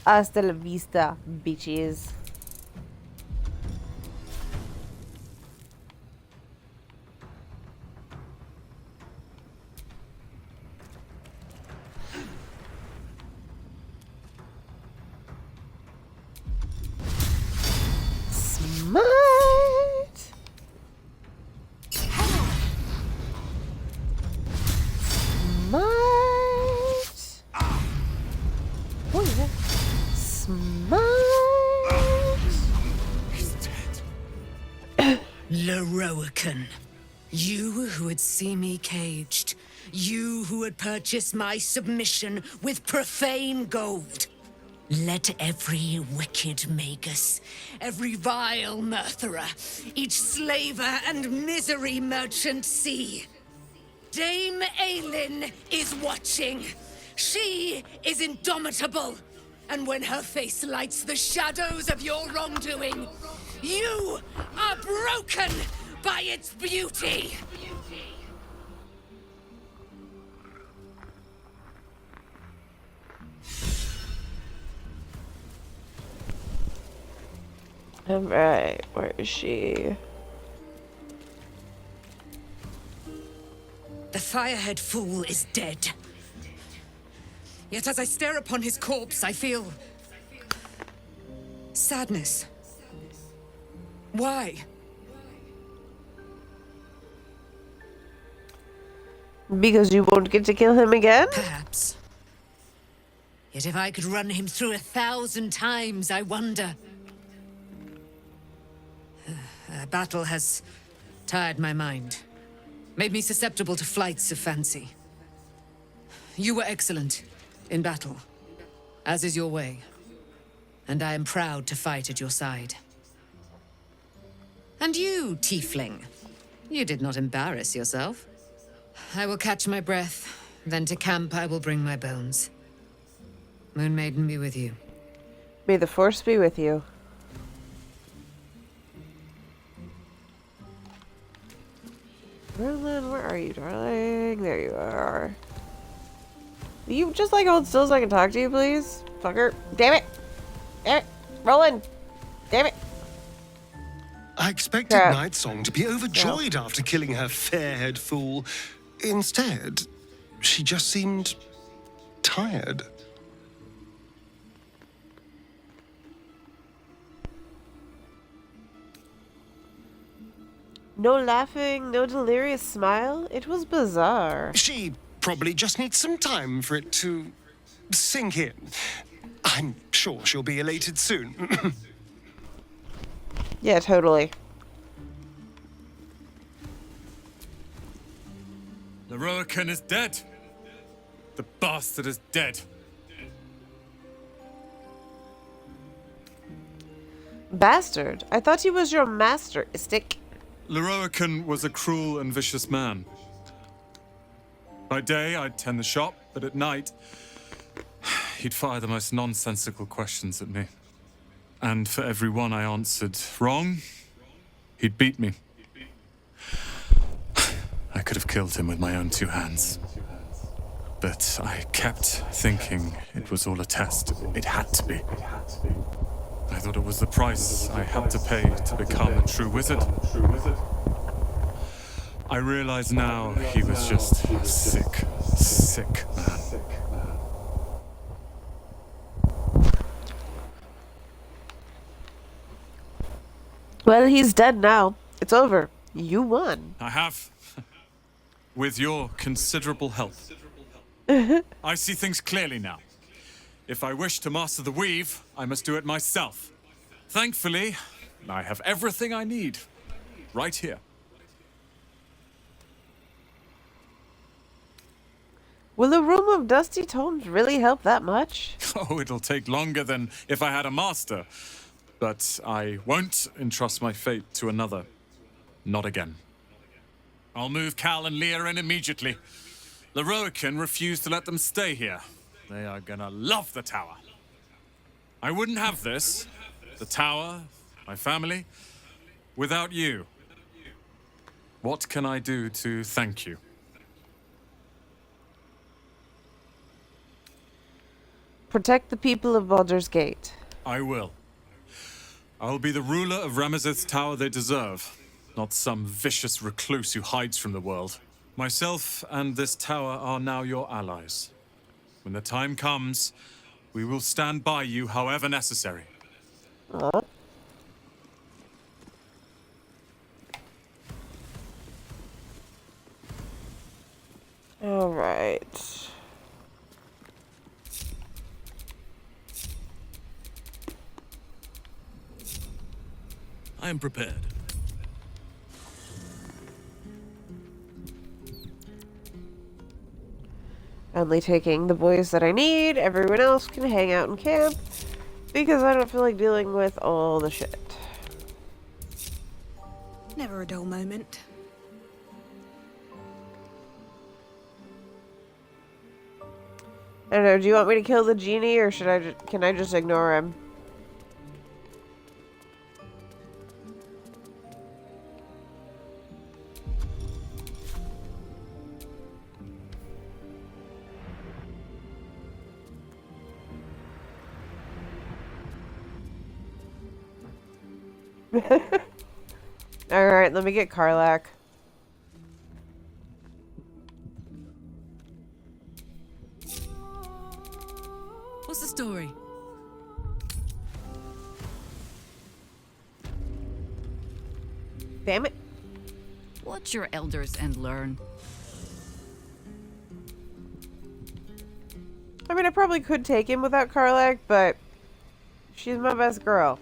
S2: Hasta la vista, bitches. Smite! Smite! Oh yeah. Smite!
S19: He's dead. Lorroakan. You who would see me caged. You who would purchase my submission with profane gold. Let every wicked magus, every vile murtherer, each slaver and misery merchant see. Dame Aylin is watching. She is indomitable. And when her face lights the shadows of your wrongdoing, you are broken by its beauty.
S2: Alright, where is she?
S19: The Firehead Fool is dead. Yet as I stare upon his corpse, I feel sadness. Why?
S2: Because you won't get to kill him again?
S19: Perhaps. Yet if I could run him through 1,000 times, I wonder. Battle has tired my mind, made me susceptible to flights of fancy. You were excellent in battle, as is your way, and I am proud to fight at your side. And you, tiefling, you did not embarrass yourself. I will catch my breath, then to camp I will bring my bones. Moon Maiden be with you.
S2: May the force be with you. Merlin, where are you, darling? There you are. Will you just like hold still so I can talk to you, please? Fucker. Damn it! Damn it! Roland! Damn it!
S3: I expected Nightsong to be overjoyed after killing her fair-haired fool. Instead, she just seemed tired.
S2: No laughing, no delirious smile. It was bizarre.
S3: She probably just needs some time for it to sink in. I'm sure she'll be elated soon.
S2: Yeah, totally.
S17: Lorroakan is dead. The bastard is dead.
S2: Bastard. I thought he was your master, Stick.
S17: Lorroakan was a cruel and vicious man. By day, I'd tend the shop, but at night, he'd fire the most nonsensical questions at me. And for every one I answered wrong, he'd beat me. I could have killed him with my own two hands. But I kept thinking it was all a test. It had to be. I thought it was the price I had to pay to become a true wizard. I realize now he was just a sick, sick man.
S2: Well, he's dead now. It's over. You won.
S17: I have. With your considerable help. I see things clearly now. If I wish to master the weave, I must do it myself. Thankfully, I have everything I need. Right here.
S2: Will the room of dusty tomes really help that much?
S17: Oh, it'll take longer than if I had a master. But I won't entrust my fate to another. Not again. I'll move Cal and Leah in immediately. Lorroakan refused to let them stay here. They are gonna love the tower. I wouldn't have this, the tower, my family, without you. What can I do to thank you?
S2: Protect the people of Baldur's Gate.
S17: I will. I'll be the ruler of Ramazith's tower they deserve, not some vicious recluse who hides from the world. Myself and this tower are now your allies. When the time comes, we will stand by you however necessary.
S2: All right.
S6: I am prepared.
S2: Only taking the boys that I need. Everyone else can hang out in camp because I don't feel like dealing with all the shit.
S22: Never a dull moment.
S2: I don't know. Do you want me to kill the genie, or should I? Can I just ignore him? Alright, let me get Karlach.
S19: What's the story?
S2: Damn it.
S5: Watch your elders and learn.
S2: I mean, I probably could take him without Karlach, but she's my best girl.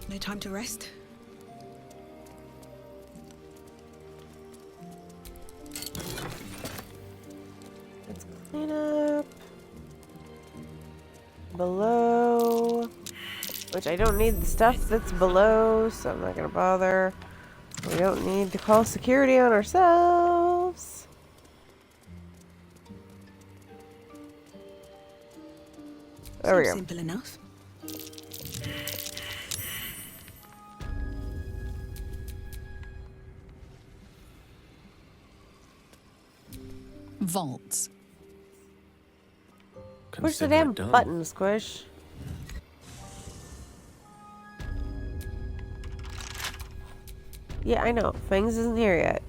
S22: No time to rest.
S2: Let's clean up. don't need the stuff that's below, so I'm not gonna bother. We don't need to call security on ourselves. There we go.
S22: Simple enough.
S15: Vaults.
S2: Push the damn button, Squish. Yeah, I know. Fangs isn't here yet.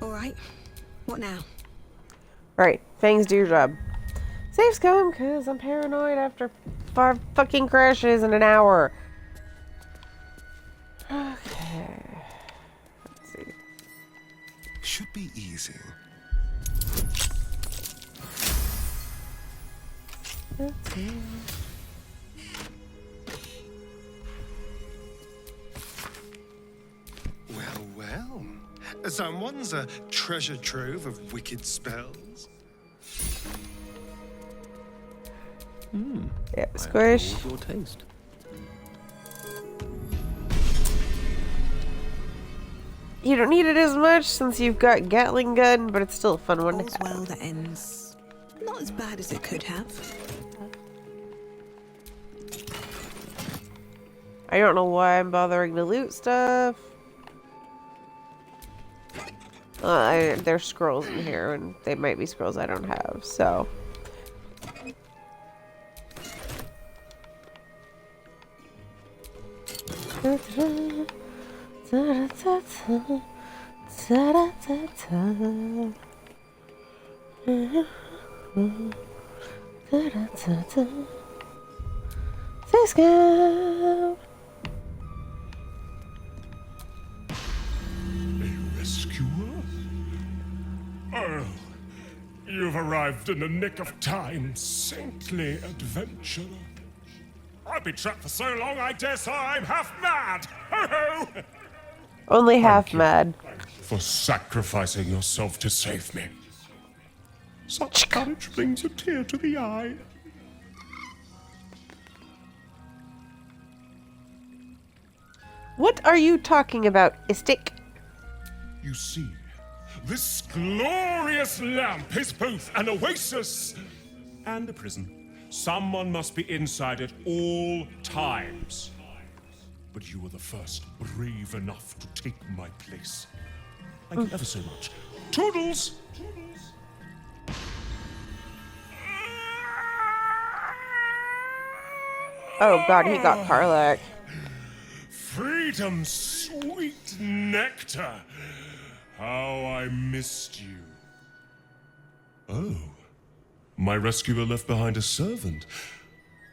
S22: Alright, what now?
S2: Right, Fangs, do your job. Safe scum, cause I'm paranoid after 5 fucking crashes in an hour. Okay. Let's see.
S3: Should be easy. Well, well. Someone's a treasure trove of wicked spells.
S2: Yeah, Squish.
S6: Your taste.
S2: You don't need it as much since you've got Gatling gun, but it's still a fun one to
S22: All's
S2: have.
S22: well that ends not as bad as it could have.
S2: I don't know why I'm bothering to loot stuff. There's scrolls in here, and they might be scrolls I don't have, so. Let's go.
S8: Rescuer? Oh, you've arrived in the nick of time, saintly adventurer. I've been trapped for so long, I dare say I'm half mad. Ho ho!
S2: Only half mad.
S8: For sacrificing yourself to save me. Such courage brings a tear to the eye.
S2: What are you talking about, Istik?
S8: You see, this glorious lamp is both an oasis and a prison. Someone must be inside at all times. But you were the first brave enough to take my place. Thank you ever so much. Toodles!
S2: Oh god, he got Karlach.
S8: Freedom's sweet nectar. How I missed you. Oh. My rescuer left behind a servant.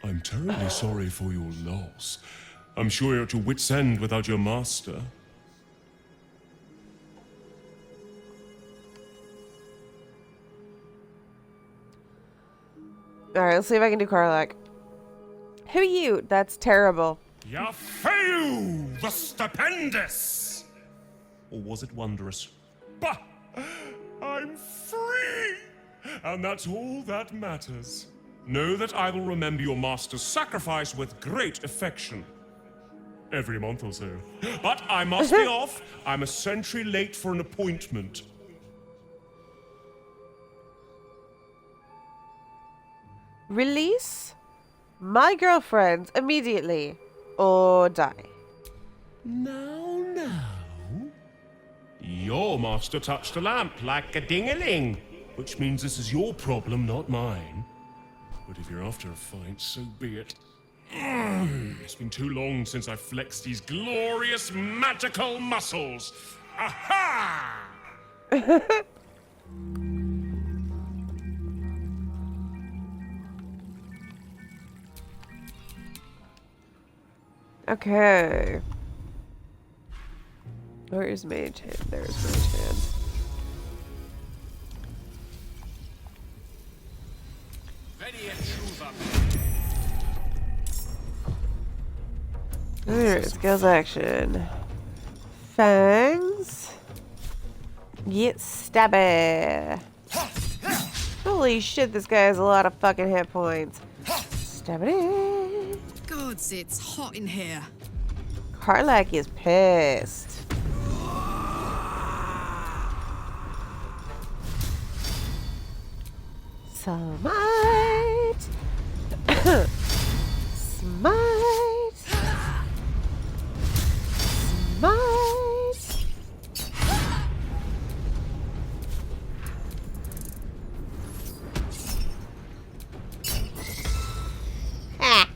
S8: I'm terribly sorry for your loss. I'm sure you're at your wit's end without your master.
S2: Alright, let's see if I can do Karlach. Who are you? That's terrible.
S8: Yafeu the Stupendous! Or was it wondrous? Bah! I'm free! And that's all that matters. Know that I will remember your master's sacrifice with great affection. Every month or so. But I must be off. I'm a century late for an appointment.
S2: Release my girlfriend immediately, or die.
S8: Now. Your master touched a lamp like a ding-a-ling, which means this is your problem, not mine. But if you're after a fight, so be it. It's been too long since I flexed these glorious magical muscles. Aha!
S2: Okay. Where is Mage Hand? There's Mage Hand. Alright, skills action. Fangs. Get stabby. Holy shit, this guy has a lot of fucking hit points. Stabby.
S7: Gods, it's hot in here.
S2: Karlach is pissed. Smite. Smite. Smite. Ha.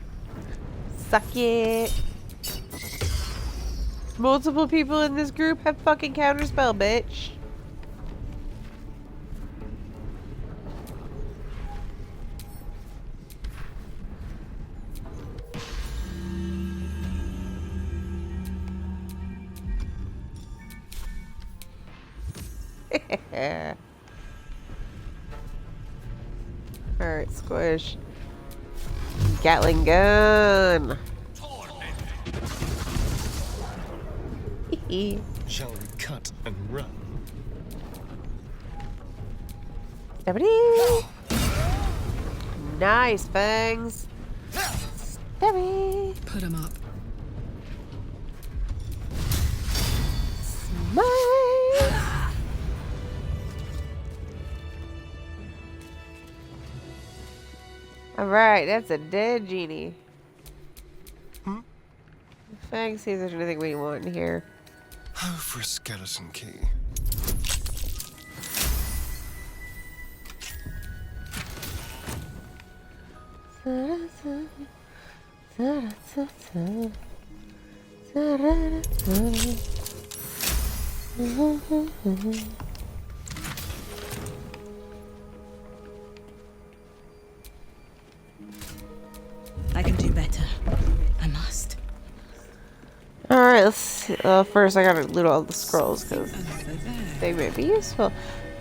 S2: Suck it. Multiple people in this group have fucking counterspell, bitch. Alright, squish. Gatling gun.
S3: Shall we cut and run?
S2: Stabby. Nice, Fangs. Stabby.
S7: Put him up.
S2: Smite. Alright, that's a dead genie. Fangs, see if there's anything we want in here.
S3: Oh, for a skeleton key.
S22: I can do better. I must.
S2: Alright, let's see. First I gotta loot all the scrolls because they may be useful.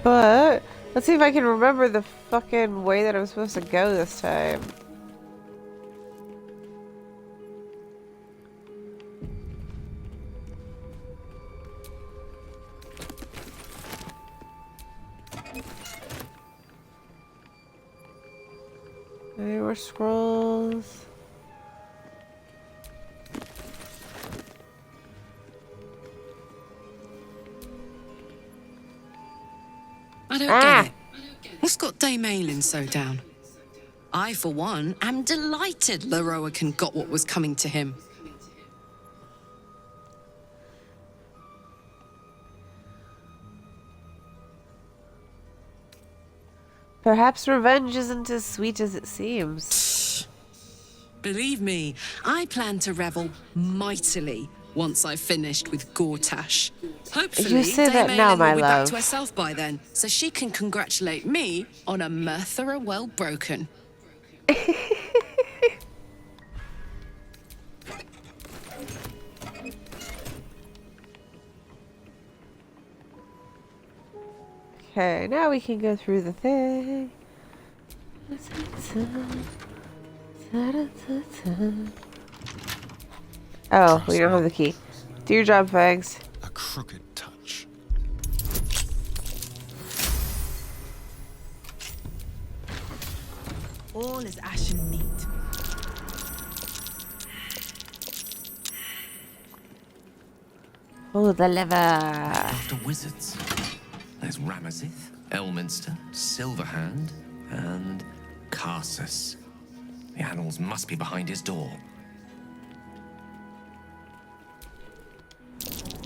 S2: But let's see if I can remember the fucking way that I'm supposed to go this time. There were scrolls.
S19: I don't get it. What's got Dame Aylin so down? I, for one, am delighted Lorroakan got what was coming to him.
S2: Perhaps revenge isn't as sweet as it seems.
S19: Believe me, I plan to revel mightily once I've finished with Gortash. Hopefully,
S2: You say
S19: Dame
S2: that now,
S19: Aylin
S2: my
S19: will be back
S2: love.
S19: to herself by then, so she can congratulate me on a Merthera well broken.
S2: Okay, now we can go through the thing. Oh, we don't have the key. Do your job, Fags.
S3: A crooked touch.
S22: All is ashen meat.
S2: Oh, the liver.
S1: After wizards. There's Ramazith, Elminster, Silverhand, and Karsus. The Annals must be behind his door.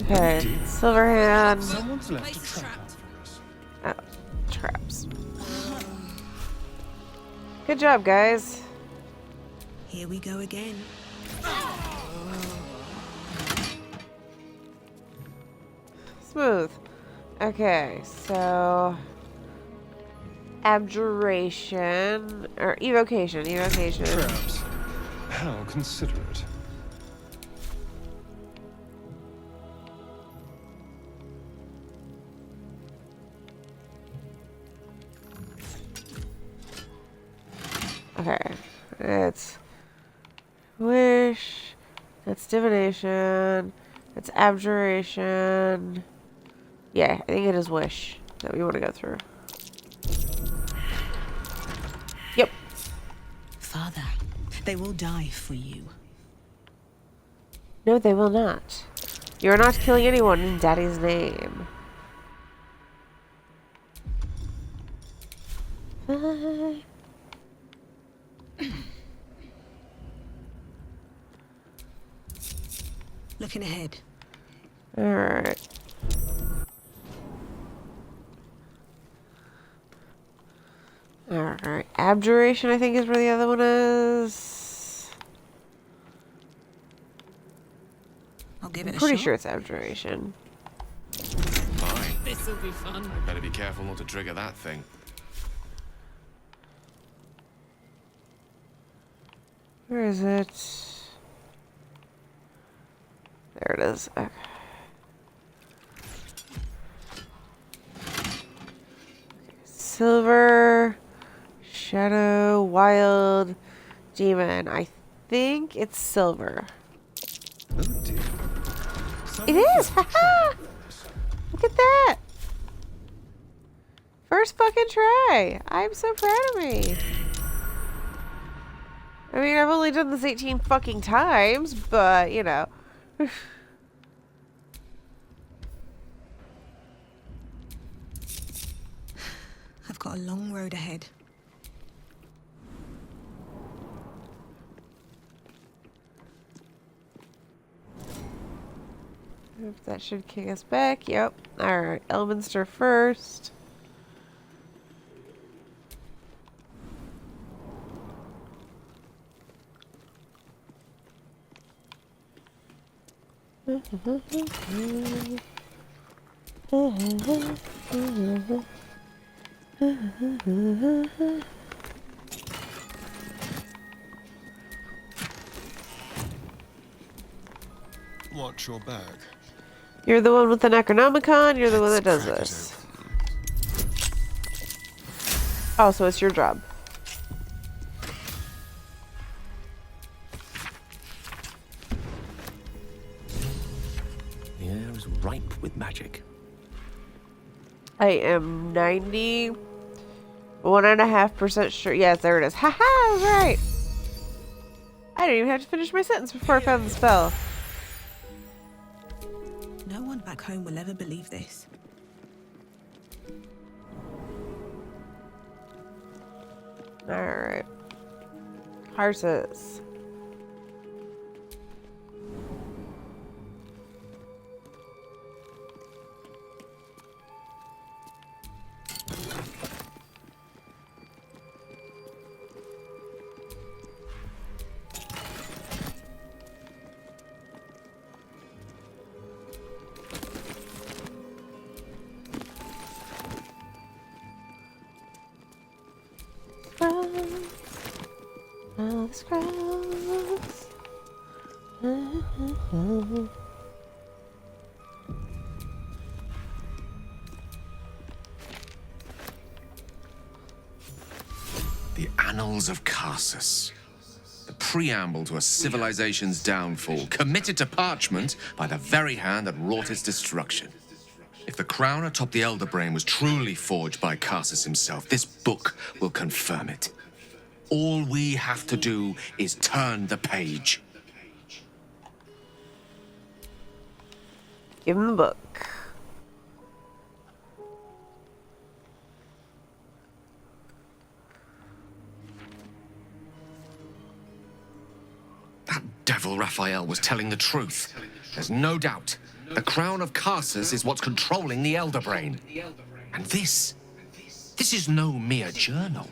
S2: Okay, Silverhand.
S18: Someone's left a trap.
S2: Oh, traps. Good job, guys.
S22: Here we go again.
S2: Smooth. Okay, so abjuration or evocation.
S3: Traps. How considerate.
S2: Okay, let's wish That's divination. That's abjuration. Yeah, I think it is wish that we want to go through. Yep.
S22: Father, they will die for you.
S2: No, they will not. You are not killing anyone in Daddy's name.
S22: Looking ahead.
S2: Alright. Alright. Abjuration, I think, is where the other one is.
S22: I'll give it a
S2: Pretty
S22: shot.
S2: sure it's abjuration.
S1: Fine.
S7: This'll be fun.
S1: Better be careful not to trigger that thing.
S2: Where is it? There it is. Okay. Silver, shadow, wild, demon. I think it's silver.
S3: Oh dear.
S2: It is! Haha! Look at that! First fucking try! I'm so proud of me. I mean, I've only done this 18 fucking times, but, you know.
S22: I've got a long road ahead.
S2: That should kick us back. Yep. Alright, Elminster first.
S3: Watch your bag.
S2: You're the one with the Necronomicon, you're the one that does this. Oh, so it's your job.
S1: The air is ripe with magic.
S2: I am 91.5% sure. Yes, there it is. Haha, I was right. I didn't even have to finish my sentence before I found the spell.
S22: No one back home will ever believe this.
S2: Alright. Karsus. Oh, the scrolls.
S1: The Annals of Karsus. The preamble to a civilization's downfall, committed to parchment by the very hand that wrought its destruction. If the crown atop the Elder Brain was truly forged by Karsus himself, this book will confirm it. All we have to do is turn the page.
S2: Give him the book.
S1: That devil Raphael was telling the truth. There's no doubt. The crown of Karsus is what's controlling the Elder Brain. And this is no mere journal.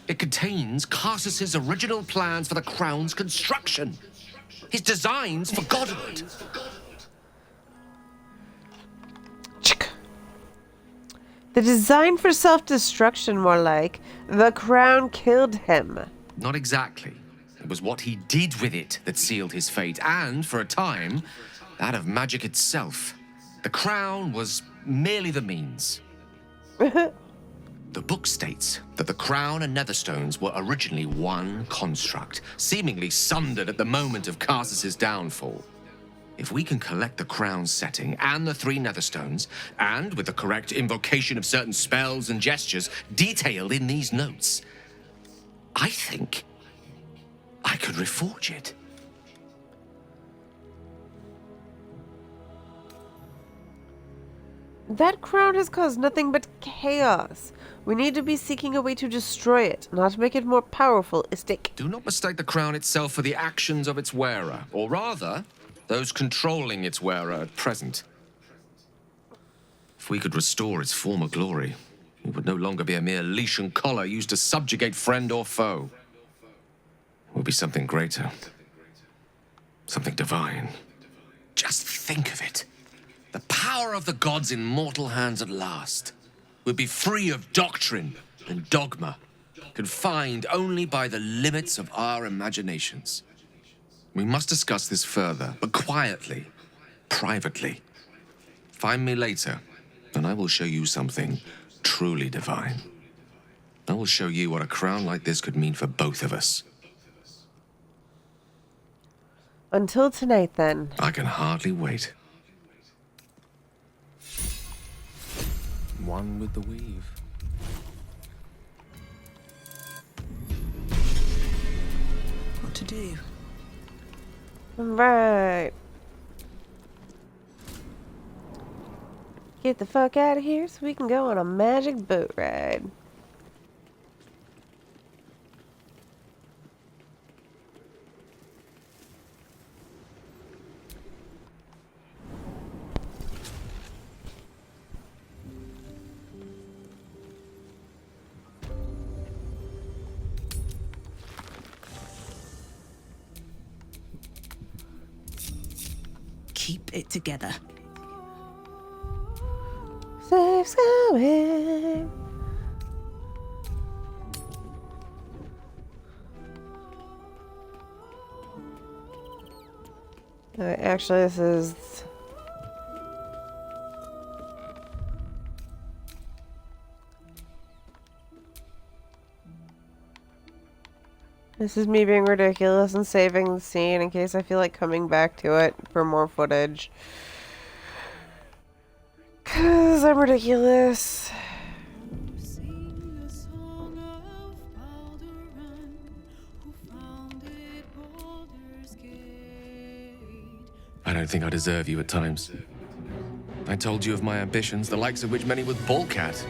S1: It contains Karsus's original plans for the crown's construction. His designs for godhood.
S2: The design for self-destruction, more like. The crown killed him.
S1: Not exactly. It was what he did with it that sealed his fate, and, for a time, that of magic itself. The crown was merely the means. The book states that the crown and netherstones were originally one construct, seemingly sundered at the moment of Karsus's downfall. If we can collect the crown's setting and the 3 netherstones, and with the correct invocation of certain spells and gestures detailed in these notes, I think I could reforge it.
S2: That crown has caused nothing but chaos. We need to be seeking a way to destroy it, not make it more powerful, Istik.
S1: Do not mistake the crown itself for the actions of its wearer, or rather, those controlling its wearer at present. If we could restore its former glory, it would no longer be a mere leash and collar used to subjugate friend or foe. It would be something greater. Something divine. Just think of it. The power of the gods in mortal hands at last would be free of doctrine and dogma, confined only by the limits of our imaginations. We must discuss this further, but quietly, privately. Find me later, and I will show you something truly divine. I will show you what a crown like this could mean for both of us.
S2: Until tonight, then.
S1: I can hardly wait. One with the weave.
S9: What to do?
S2: Right. Get the fuck out of here so we can go on a magic boat ride.
S9: Keep it together.
S2: Safe's going. Actually, this is... This is me being ridiculous and saving the scene in case I feel like coming back to it for more footage. 'Cause I'm ridiculous.
S1: I don't think I deserve you at times. I told you of my ambitions, the likes of which many would balk at.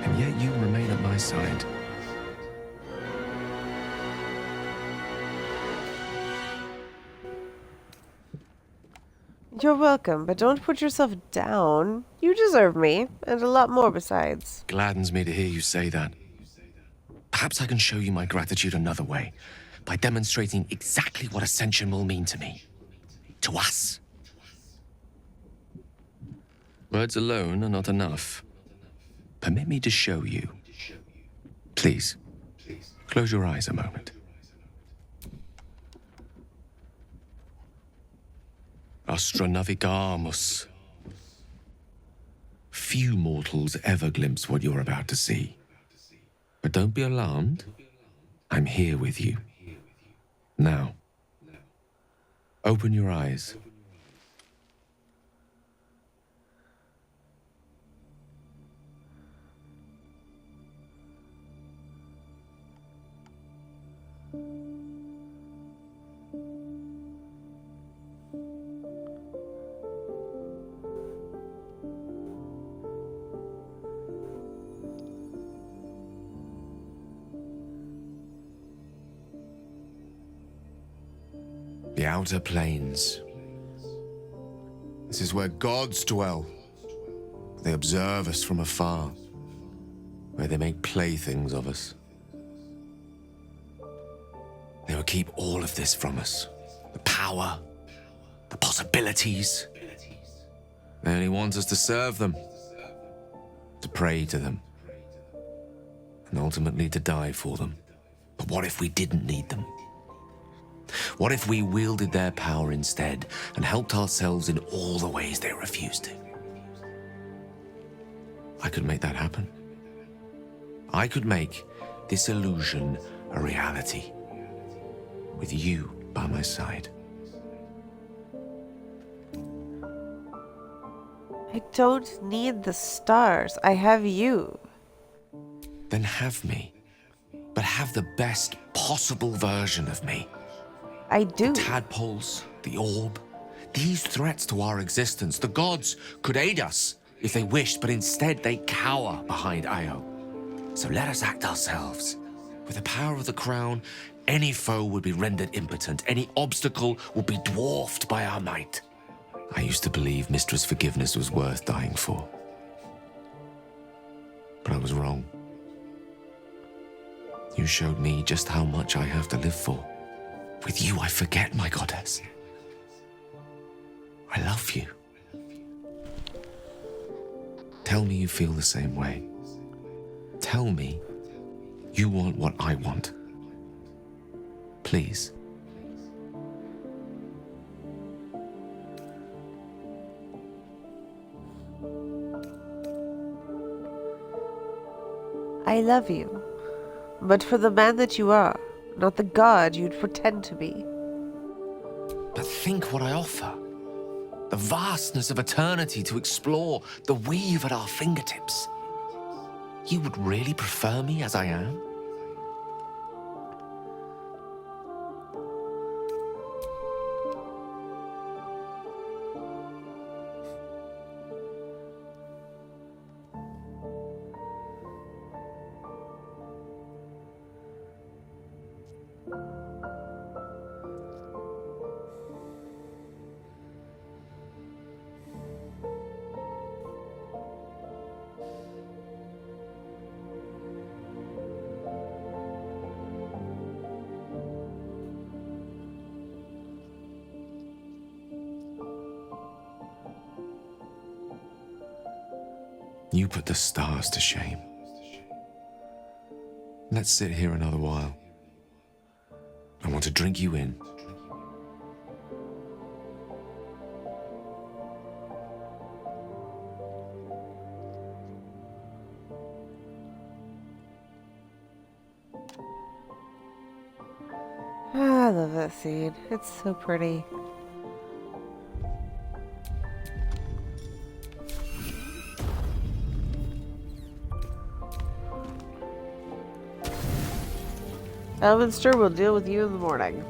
S1: And yet you remain at my side.
S2: You're welcome, but don't put yourself down. You deserve me, and a lot more besides.
S1: Gladdens me to hear you say that. Perhaps I can show you my gratitude another way, by demonstrating exactly what Ascension will mean to me. To us. Words alone are not enough. Permit me to show you. Please, close your eyes a moment. Astra navigamus. Few mortals ever glimpse what you're about to see. But don't be alarmed. I'm here with you. Now, open your eyes. The outer planes. This is where gods dwell. They observe us from afar, where they make playthings of us. They will keep all of this from us. The power, the possibilities. They only want us to serve them, to pray to them, and ultimately to die for them. But what if we didn't need them? What if we wielded their power instead and helped ourselves in all the ways they refused to? I could make that happen. I could make this illusion a reality, with you by my side.
S2: I don't need the stars. I have you.
S1: Then have me. But have the best possible version of me.
S2: I do.
S1: The tadpoles, the orb, these threats to our existence. The gods could aid us if they wished, but instead they cower behind Io. So let us act ourselves. With the power of the crown, any foe would be rendered impotent. Any obstacle would be dwarfed by our might. I used to believe Mystra's forgiveness was worth dying for. But I was wrong. You showed me just how much I have to live for. With you, I forget, my goddess. I love you. Tell me you feel the same way. Tell me you want what I want. Please.
S2: I love you. But for the man that you are, not the god you'd pretend to be.
S1: But think what I offer. The vastness of eternity to explore, the weave at our fingertips. You would really prefer me as I am? You put the stars to shame. Let's sit here another while. I want to drink you in.
S2: I love that scene. It's so pretty. Elminster will deal with you in the morning.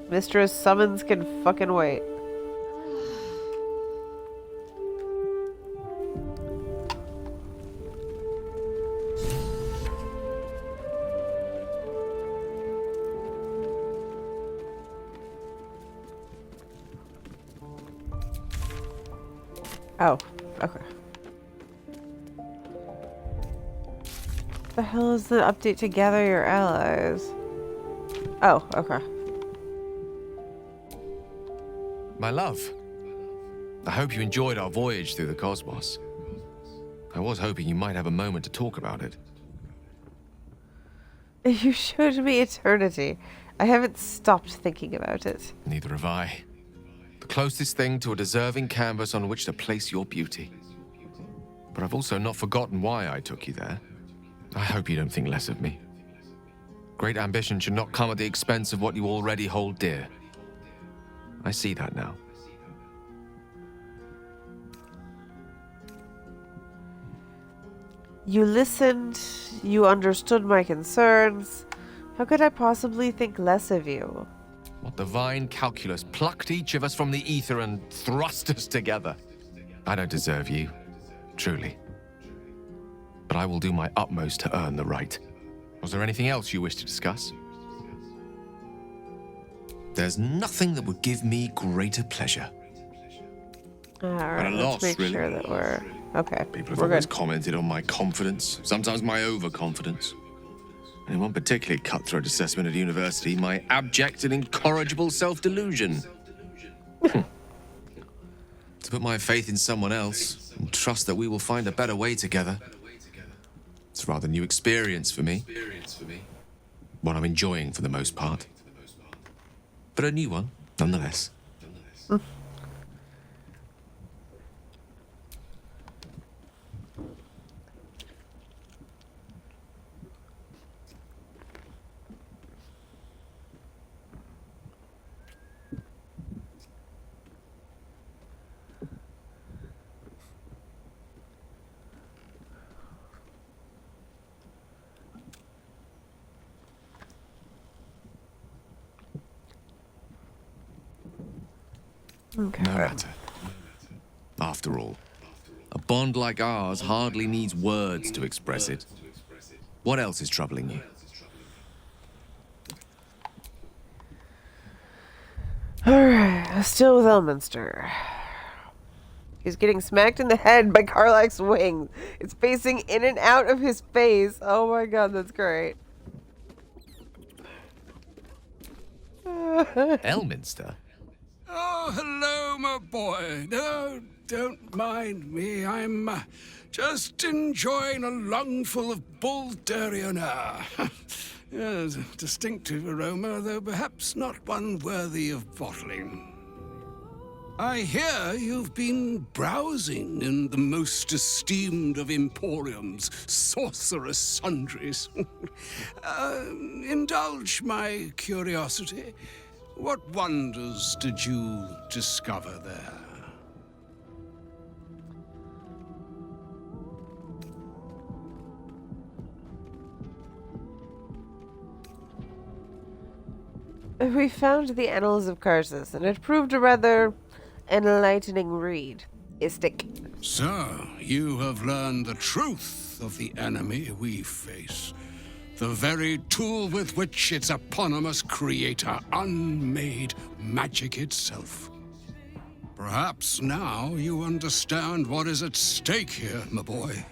S2: Mistra's summons can fucking wait. Oh, okay. The hell is the update to gather your allies? Oh, okay.
S1: My love, I hope you enjoyed our voyage through the cosmos. I was hoping you might have a moment to talk about it.
S2: You showed me eternity. I haven't stopped thinking about it.
S1: Neither have I. The closest thing to a deserving canvas on which to place your beauty. But I've also not forgotten why I took you there. I hope you don't think less of me. Great ambition should not come at the expense of what you already hold dear. I see that now.
S2: You listened, you understood my concerns. How could I possibly think less of you?
S1: What divine calculus plucked each of us from the ether and thrust us together? I don't deserve you, truly. But I will do my utmost to earn the right. Was there anything else you wish to discuss? There's nothing that would give me greater pleasure.
S2: Alright, let's make sure that we're... Okay,
S1: People have
S2: we're
S1: always
S2: good.
S1: commented on my confidence, sometimes my overconfidence. And in one particularly cutthroat assessment at university, my abject and incorrigible self-delusion. To put my faith in someone else and trust that we will find a better way together. It's a rather new experience for me. One I'm enjoying for the most part. But a new one, nonetheless.
S2: Okay.
S1: No matter. After all, a bond like ours hardly needs words to express it. What else is troubling you?
S2: Alright, still with Elminster. He's getting smacked in the head by Karlach's wing. It's facing in and out of his face. Oh my god, that's great.
S1: Elminster?
S10: Oh, hello, my boy. No, don't mind me. I'm just enjoying a lungful of Buldarian air. Yes, a distinctive aroma, though perhaps not one worthy of bottling. I hear you've been browsing in the most esteemed of emporiums, sorcerous sundries. Indulge my curiosity. What wonders did you discover there?
S2: We found the Annals of Karsus, and it proved a rather enlightening read. Istic.
S10: So, you have learned the truth of the enemy we face. The very tool with which its eponymous creator unmade magic itself. Perhaps now you understand what is at stake here, my boy.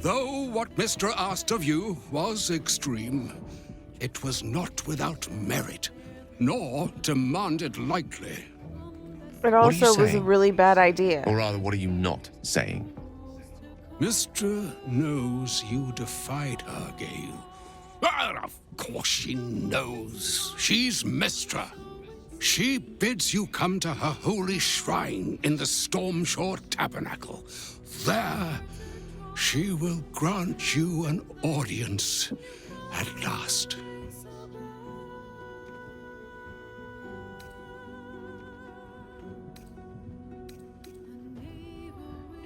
S10: Though what Mystra asked of you was extreme, it was not without merit, nor demanded lightly.
S2: It also was a really bad idea.
S1: Or rather, what are you not saying?
S10: Mystra knows you defied her, Gale. Well, of course she knows. She's Mystra. She bids you come to her holy shrine in the Stormshore Tabernacle. There, she will grant you an audience at last.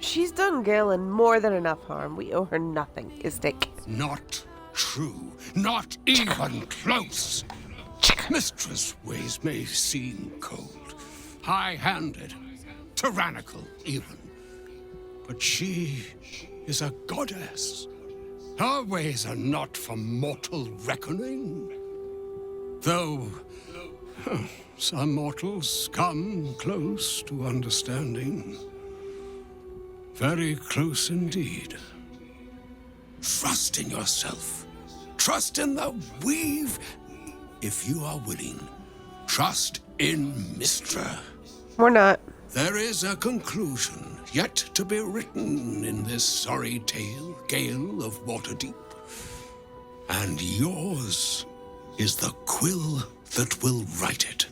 S2: She's done Galen more than enough harm. We owe her nothing, Istic.
S10: Not true. Not even close. Mistra's ways may seem cold, high-handed, tyrannical even. But she is a goddess. Her ways are not for mortal reckoning. Though some mortals come close to understanding. Very close indeed. Trust in yourself. Trust in the weave. If you are willing, trust in Mystra.
S2: We're not.
S10: There is a conclusion yet to be written in this sorry tale, Gale of Waterdeep. And yours is the quill that will write it.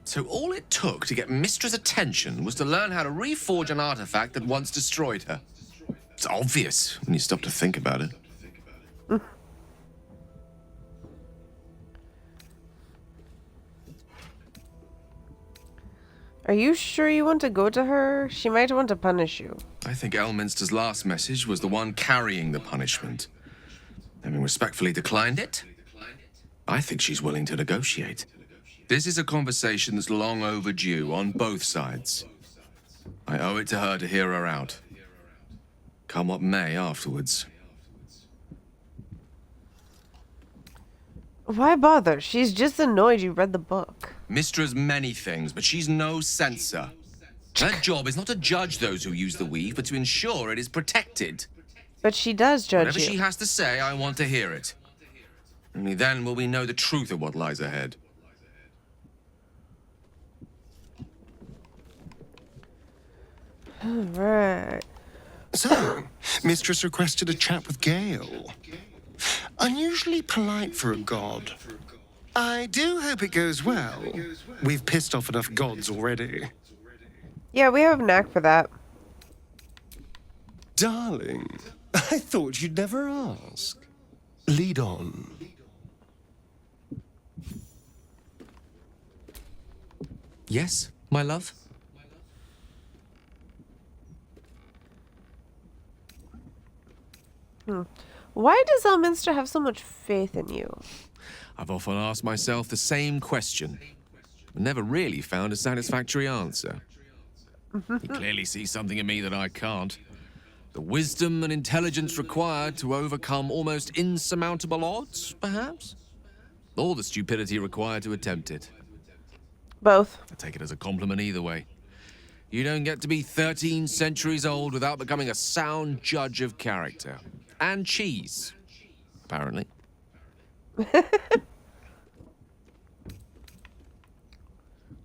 S1: So all it took to get Mistra's attention was to learn how to reforge an artifact that once destroyed her. It's obvious when you stop to think about it.
S2: Are you sure you want to go to her? She might want to punish you.
S1: I think Elminster's last message was the one carrying the punishment. Having respectfully declined it, I think she's willing to negotiate. This is a conversation that's long overdue on both sides. I owe it to her to hear her out. Come what may afterwards.
S2: Why bother? She's just annoyed you read the book.
S1: Mistra's many things, but she's no censor. Her job is not to judge those who use the weave, but to ensure it is protected.
S2: But she does judge
S1: Whatever
S2: you.
S1: she has to say, I want to hear it. Only then will we know the truth of what lies ahead.
S2: Right.
S3: So, Mistress requested a chat with Gale. Unusually polite for a god. I do hope it goes well. We've pissed off enough gods already.
S2: Yeah, we have a knack for that.
S3: Darling, I thought you'd never ask. Lead on.
S1: Yes, my love?
S2: Why does Elminster have so much faith in you?
S1: I've often asked myself the same question, but never really found a satisfactory answer. He clearly sees something in me that I can't. The wisdom and intelligence required to overcome almost insurmountable odds, perhaps? Or the stupidity required to attempt it.
S2: Both.
S1: I take it as a compliment either way. You don't get to be 13 centuries old without becoming a sound judge of character. And cheese, apparently.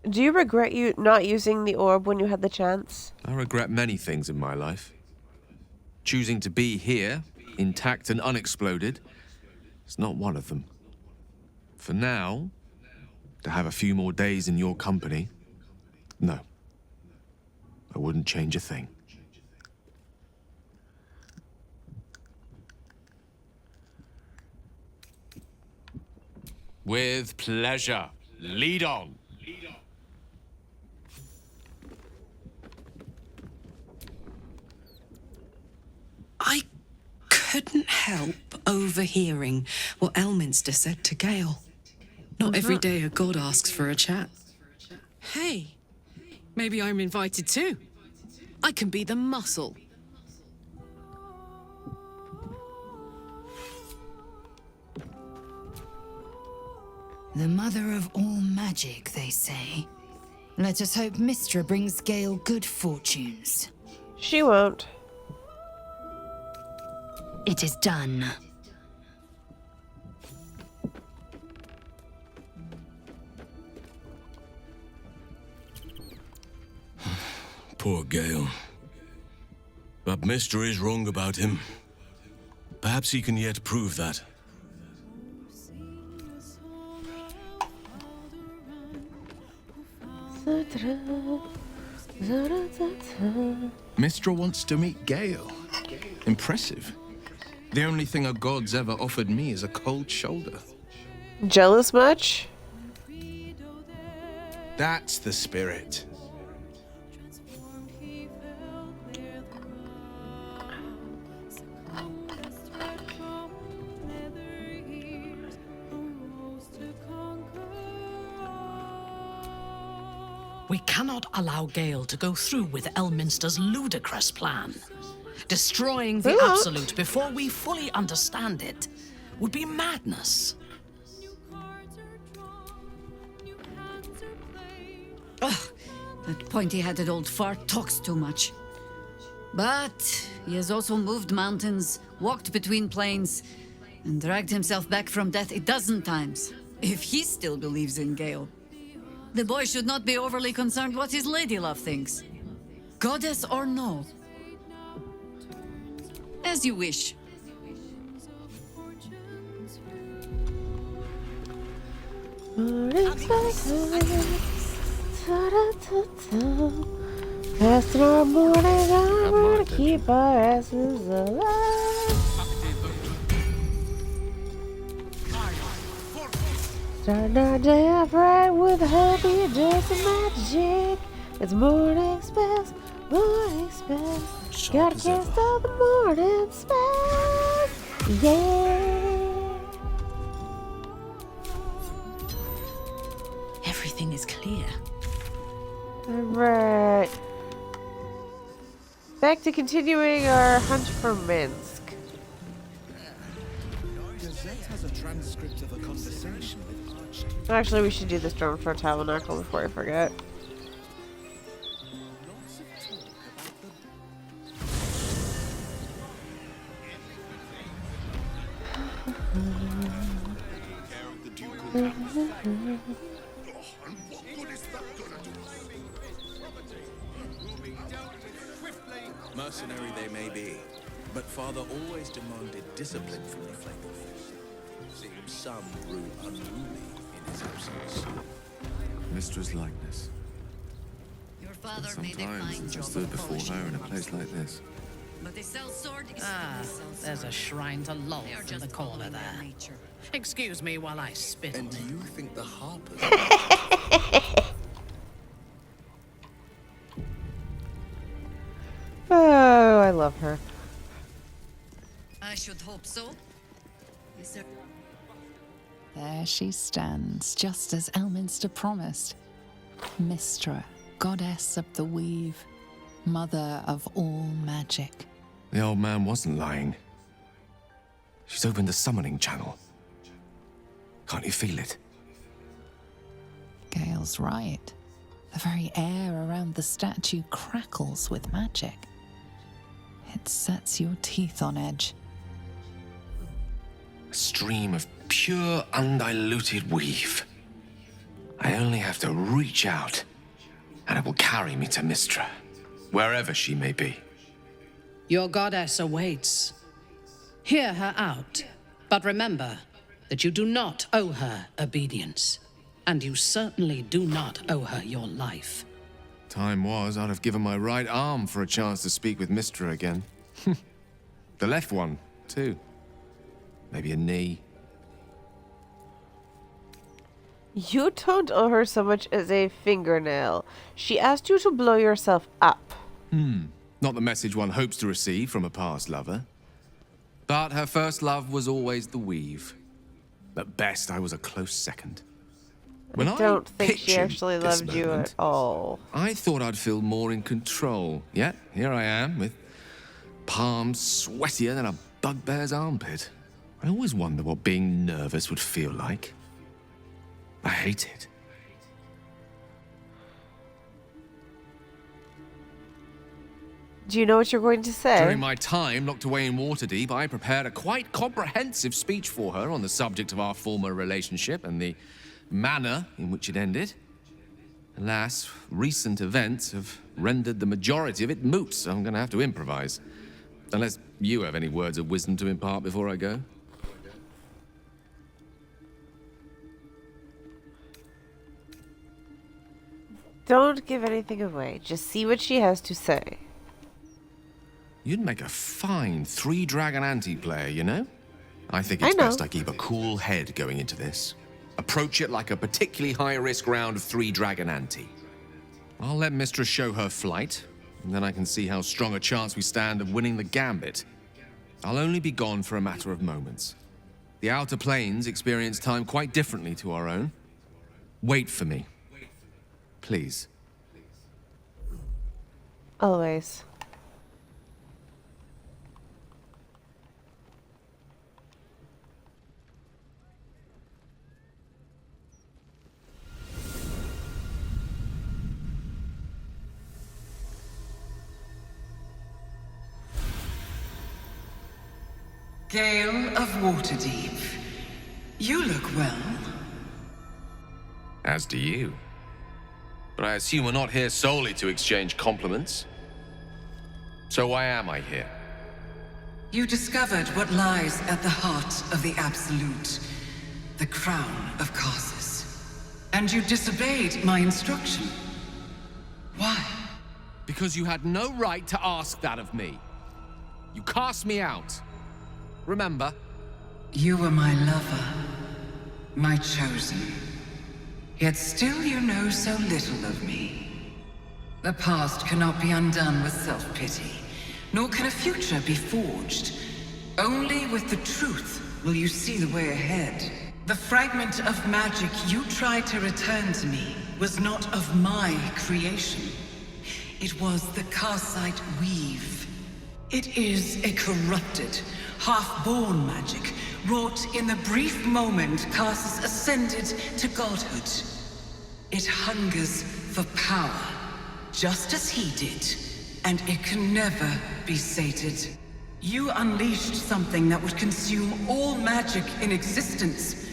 S2: Do you regret not using the orb when you had the chance?
S1: I regret many things in my life. Choosing to be here, intact and unexploded, is not one of them. For now, to have a few more days in your company, no. I wouldn't change a thing. With pleasure. Lead on.
S19: I couldn't help overhearing what Elminster said to Gale. Not every day a god asks for a chat. Hey, maybe I'm invited too. I can be the muscle.
S11: The mother of all magic, they say. Let us hope Mystra brings Gale good fortunes.
S2: She won't.
S11: It is done.
S6: Poor Gale. But Mystra is wrong about him. Perhaps he can yet prove that.
S14: Mystra wants to meet Gale. Impressive. The only thing a god's ever offered me is a cold shoulder.
S2: Jealous much?
S14: That's the spirit.
S12: We cannot allow Gale to go through with Elminster's ludicrous plan. Destroying the Absolute before we fully understand it would be madness.
S5: Ugh, that pointy-headed old fart talks too much. But he has also moved mountains, walked between plains, and dragged himself back from death 12 times. If he still believes in Gale. The boy should not be overly concerned what his ladylove thinks. Goddess or no. As you wish.
S2: Past our morning armor to keep our asses alive. Starting our day off right with a happy dose of magic. It's morning spells, morning spells. Gotta cast all the morning spells. Yeah.
S19: Everything is clear.
S2: Alright. Back to continuing our hunt for Minsc.
S21: Has a transcript of a conversation with
S2: Actually, we should do this drum for Tabernacle before I forget.
S21: Mercenary they may be, but Father always demanded discipline from the Flame of Fist. Seems some grew unruly in his absence.
S1: Mistra's likeness.
S5: Your father
S1: Some
S5: made a
S1: time
S5: fine
S1: since I
S5: job
S1: stood
S5: of
S1: before
S5: polishing
S1: her in a
S5: the
S1: place like this.
S5: But the cell sword is
S12: There's a shrine to Lolth in the corner there. Excuse me while I spit
S21: And
S12: on
S21: do
S12: it.
S21: you think the Harpers...
S2: Oh, I love her.
S5: I I should hope so. Is there...
S15: There she stands, just as Elminster promised. Mystra, goddess of the weave, mother of all magic.
S1: The old man wasn't lying. She's opened the summoning channel. Can't you feel it?
S15: Gale's right. The very air around the statue crackles with magic. It sets your teeth on edge.
S1: A stream of pure, undiluted weave. I only have to reach out, and it will carry me to Mystra, wherever she may be.
S13: Your goddess awaits. Hear her out, but remember that you do not owe her obedience, and you certainly do not owe her your life.
S1: Time was, I'd have given my right arm for a chance to speak with Mystra again. The left one, too. Maybe a knee.
S2: You don't owe her so much as a fingernail. She asked you to blow yourself up.
S1: Not the message one hopes to receive from a past lover. But her first love was always the weave. At best, I was a close second. When
S2: I don't think she
S1: pictured
S2: actually
S1: this
S2: loved you
S1: moment,
S2: at all.
S1: I thought I'd feel more in control. Yet, here I am, with palms sweatier than a bugbear's armpit. I always wonder what being nervous would feel like. I hate it.
S2: Do you know what you're going to say?
S1: During my time locked away in Waterdeep, I prepared a quite comprehensive speech for her on the subject of our former relationship and the manner in which it ended. Alas, recent events have rendered the majority of it moot, so I'm going to have to improvise. Unless you have any words of wisdom to impart before I go.
S2: Don't give anything away. Just see what she has to say.
S1: You'd make a fine three-dragon anti-player, you know? I think it's best I keep a cool head going into this. Approach it like a particularly high-risk round of three-dragon ante. I'll let Mystra show her flight, and then I can see how strong a chance we stand of winning the gambit. I'll only be gone for a matter of moments. The Outer Planes experience time quite differently to our own. Wait for me. Please.
S2: Always.
S16: Gale of Waterdeep, you look well.
S1: As do you. But I assume we're not here solely to exchange compliments. So why am I here?
S16: You discovered what lies at the heart of the Absolute, the crown of Karsus. And you disobeyed my instruction. Why?
S1: Because you had no right to ask that of me. You cast me out. Remember?
S16: You were my lover, my chosen. Yet still you know so little of me. The past cannot be undone with self-pity, nor can a future be forged. Only with the truth will you see the way ahead. The fragment of magic you tried to return to me was not of my creation. It was the Karsite weave. It is a corrupted, half-born magic, wrought in the brief moment Karsus ascended to godhood. It hungers for power, just as he did, and it can never be sated. You unleashed something that would consume all magic in existence,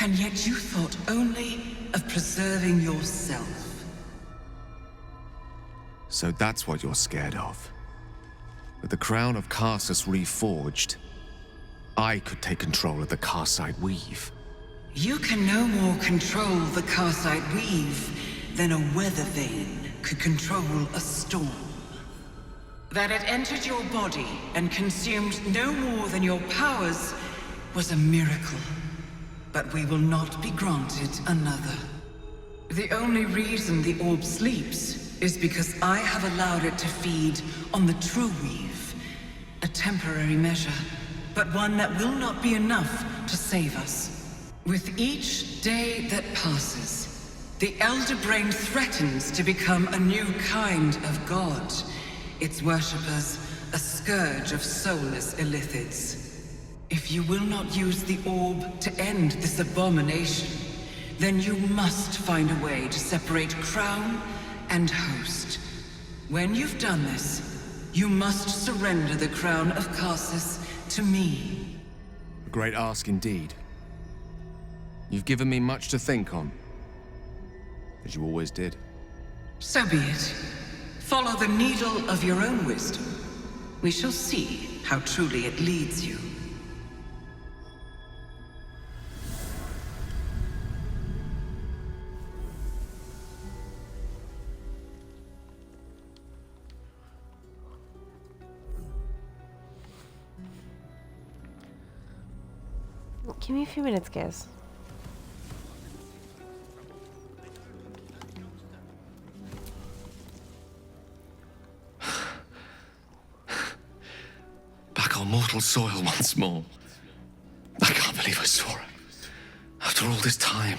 S16: and yet you thought only of preserving yourself.
S1: So that's what you're scared of. With the crown of Karsus reforged, I could take control of the Karsite weave.
S16: You can no more control the Karsite weave than a weather vane could control a storm. That it entered your body and consumed no more than your powers was a miracle. But we will not be granted another. The only reason the orb sleeps is because I have allowed it to feed on the true weave, a temporary measure. but one that will not be enough to save us. With each day that passes, the Elder Brain threatens to become a new kind of god. Its worshippers, a scourge of soulless illithids. If you will not use the orb to end this abomination, then you must find a way to separate crown and host. When you've done this, you must surrender the crown of Karsus to me.
S1: A great ask indeed. You've given me much to think on, as you always did.
S16: So be it. Follow the needle of your own wisdom. We shall see how truly it leads you.
S2: Give me a few minutes, guys.
S1: Back on mortal soil once more. I can't believe I saw her. After all this time.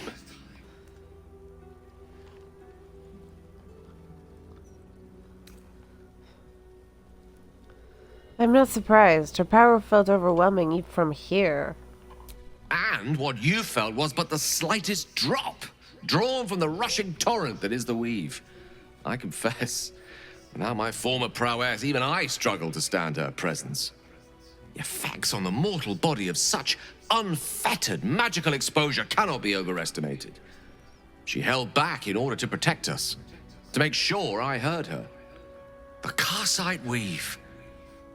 S2: I'm not surprised. Her power felt overwhelming even from here.
S1: And what you felt was but the slightest drop, drawn from the rushing torrent that is the weave. I confess, without my former prowess, even I struggle to stand her presence. The effects on the mortal body of such unfettered magical exposure cannot be overestimated. She held back in order to protect us, to make sure I heard her. The Karsite weave.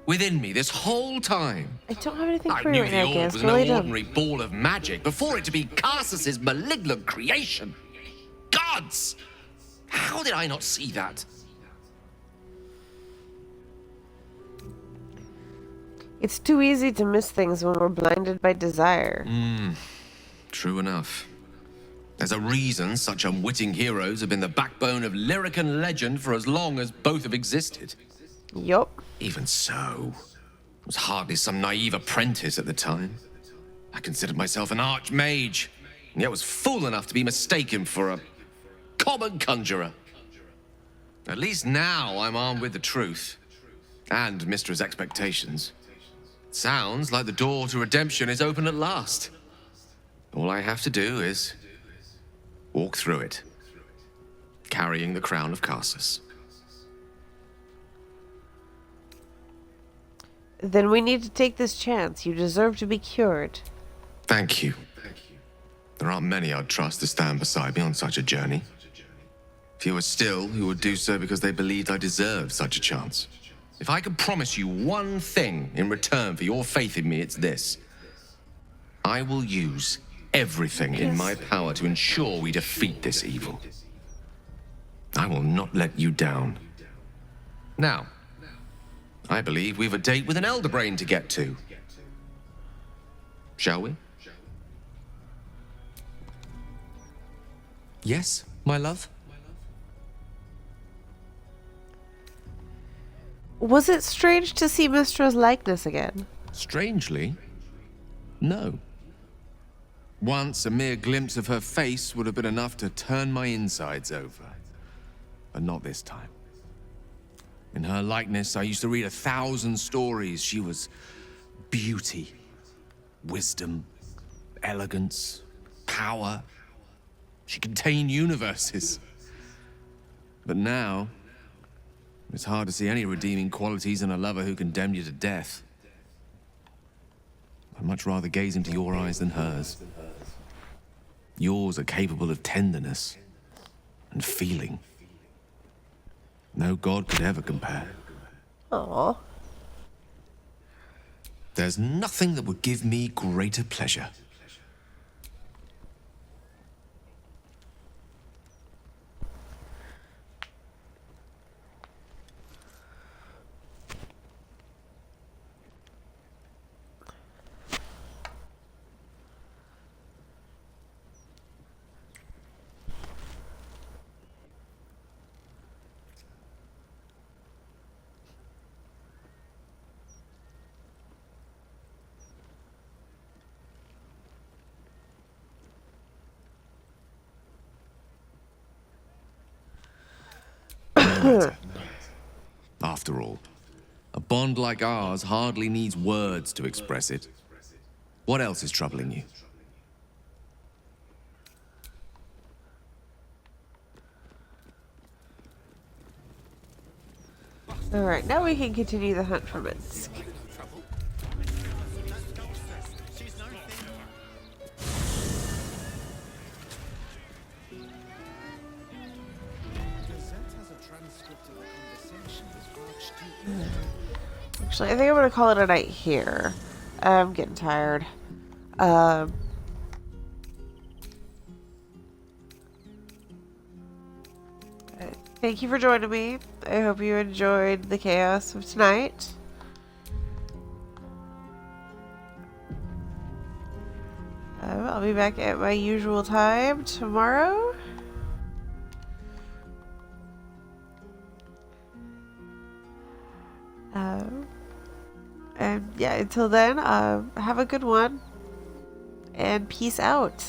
S1: Within me this whole time.
S2: I don't have anything
S1: I
S2: for you
S1: knew
S2: right
S1: the
S2: now,
S1: orb
S2: guys.
S1: was
S2: Really
S1: no
S2: don't.
S1: ordinary ball of magic before it to be Karsus's malignant creation. Gods! How did I not see that?
S2: It's too easy to miss things when we're blinded by desire.
S1: True enough. There's a reason such unwitting heroes have been the backbone of Lorroakan legend for as long as both have existed.
S2: Yup.
S1: Even so, I was hardly some naive apprentice at the time. I considered myself an archmage, and yet was fool enough to be mistaken for a common conjurer. At least now I'm armed with the truth, and Mystra's expectations. Sounds like the door to redemption is open at last. All I have to do is walk through it, carrying the crown of Karsus.
S2: Then we need to take this chance. You deserve to be cured.
S1: Thank you. There aren't many I'd trust to stand beside me on such a journey. Fewer still who would do so because they believed I deserved such a chance. If I could promise you one thing in return for your faith in me, it's this. I will use everything in my power to ensure we defeat this evil. I will not let you down. Now, I believe we've a date with an Elder Brain to get to. Shall we? Yes, my love?
S2: Was it strange to see Mystra's likeness again?
S1: Strangely, no. Once, a mere glimpse of her face would have been enough to turn my insides over. But not this time. In her likeness, I used to read 1,000 stories. She was beauty, wisdom, elegance, power. She contained universes. But now, it's hard to see any redeeming qualities in a lover who condemned you to death. I'd much rather gaze into your eyes than hers. Yours are capable of tenderness and feeling. No god could ever compare.
S2: Aww.
S1: There's nothing that would give me greater pleasure. After all, a bond like ours hardly needs words to express it. What else is troubling you?
S2: Alright, now we can continue the hunt for Minsc. Actually, I think I'm gonna call it a night here. I'm getting tired. Thank you for joining me. I hope you enjoyed the chaos of tonight. I'll be back at my usual time tomorrow. And yeah, until then, have a good one. And peace out.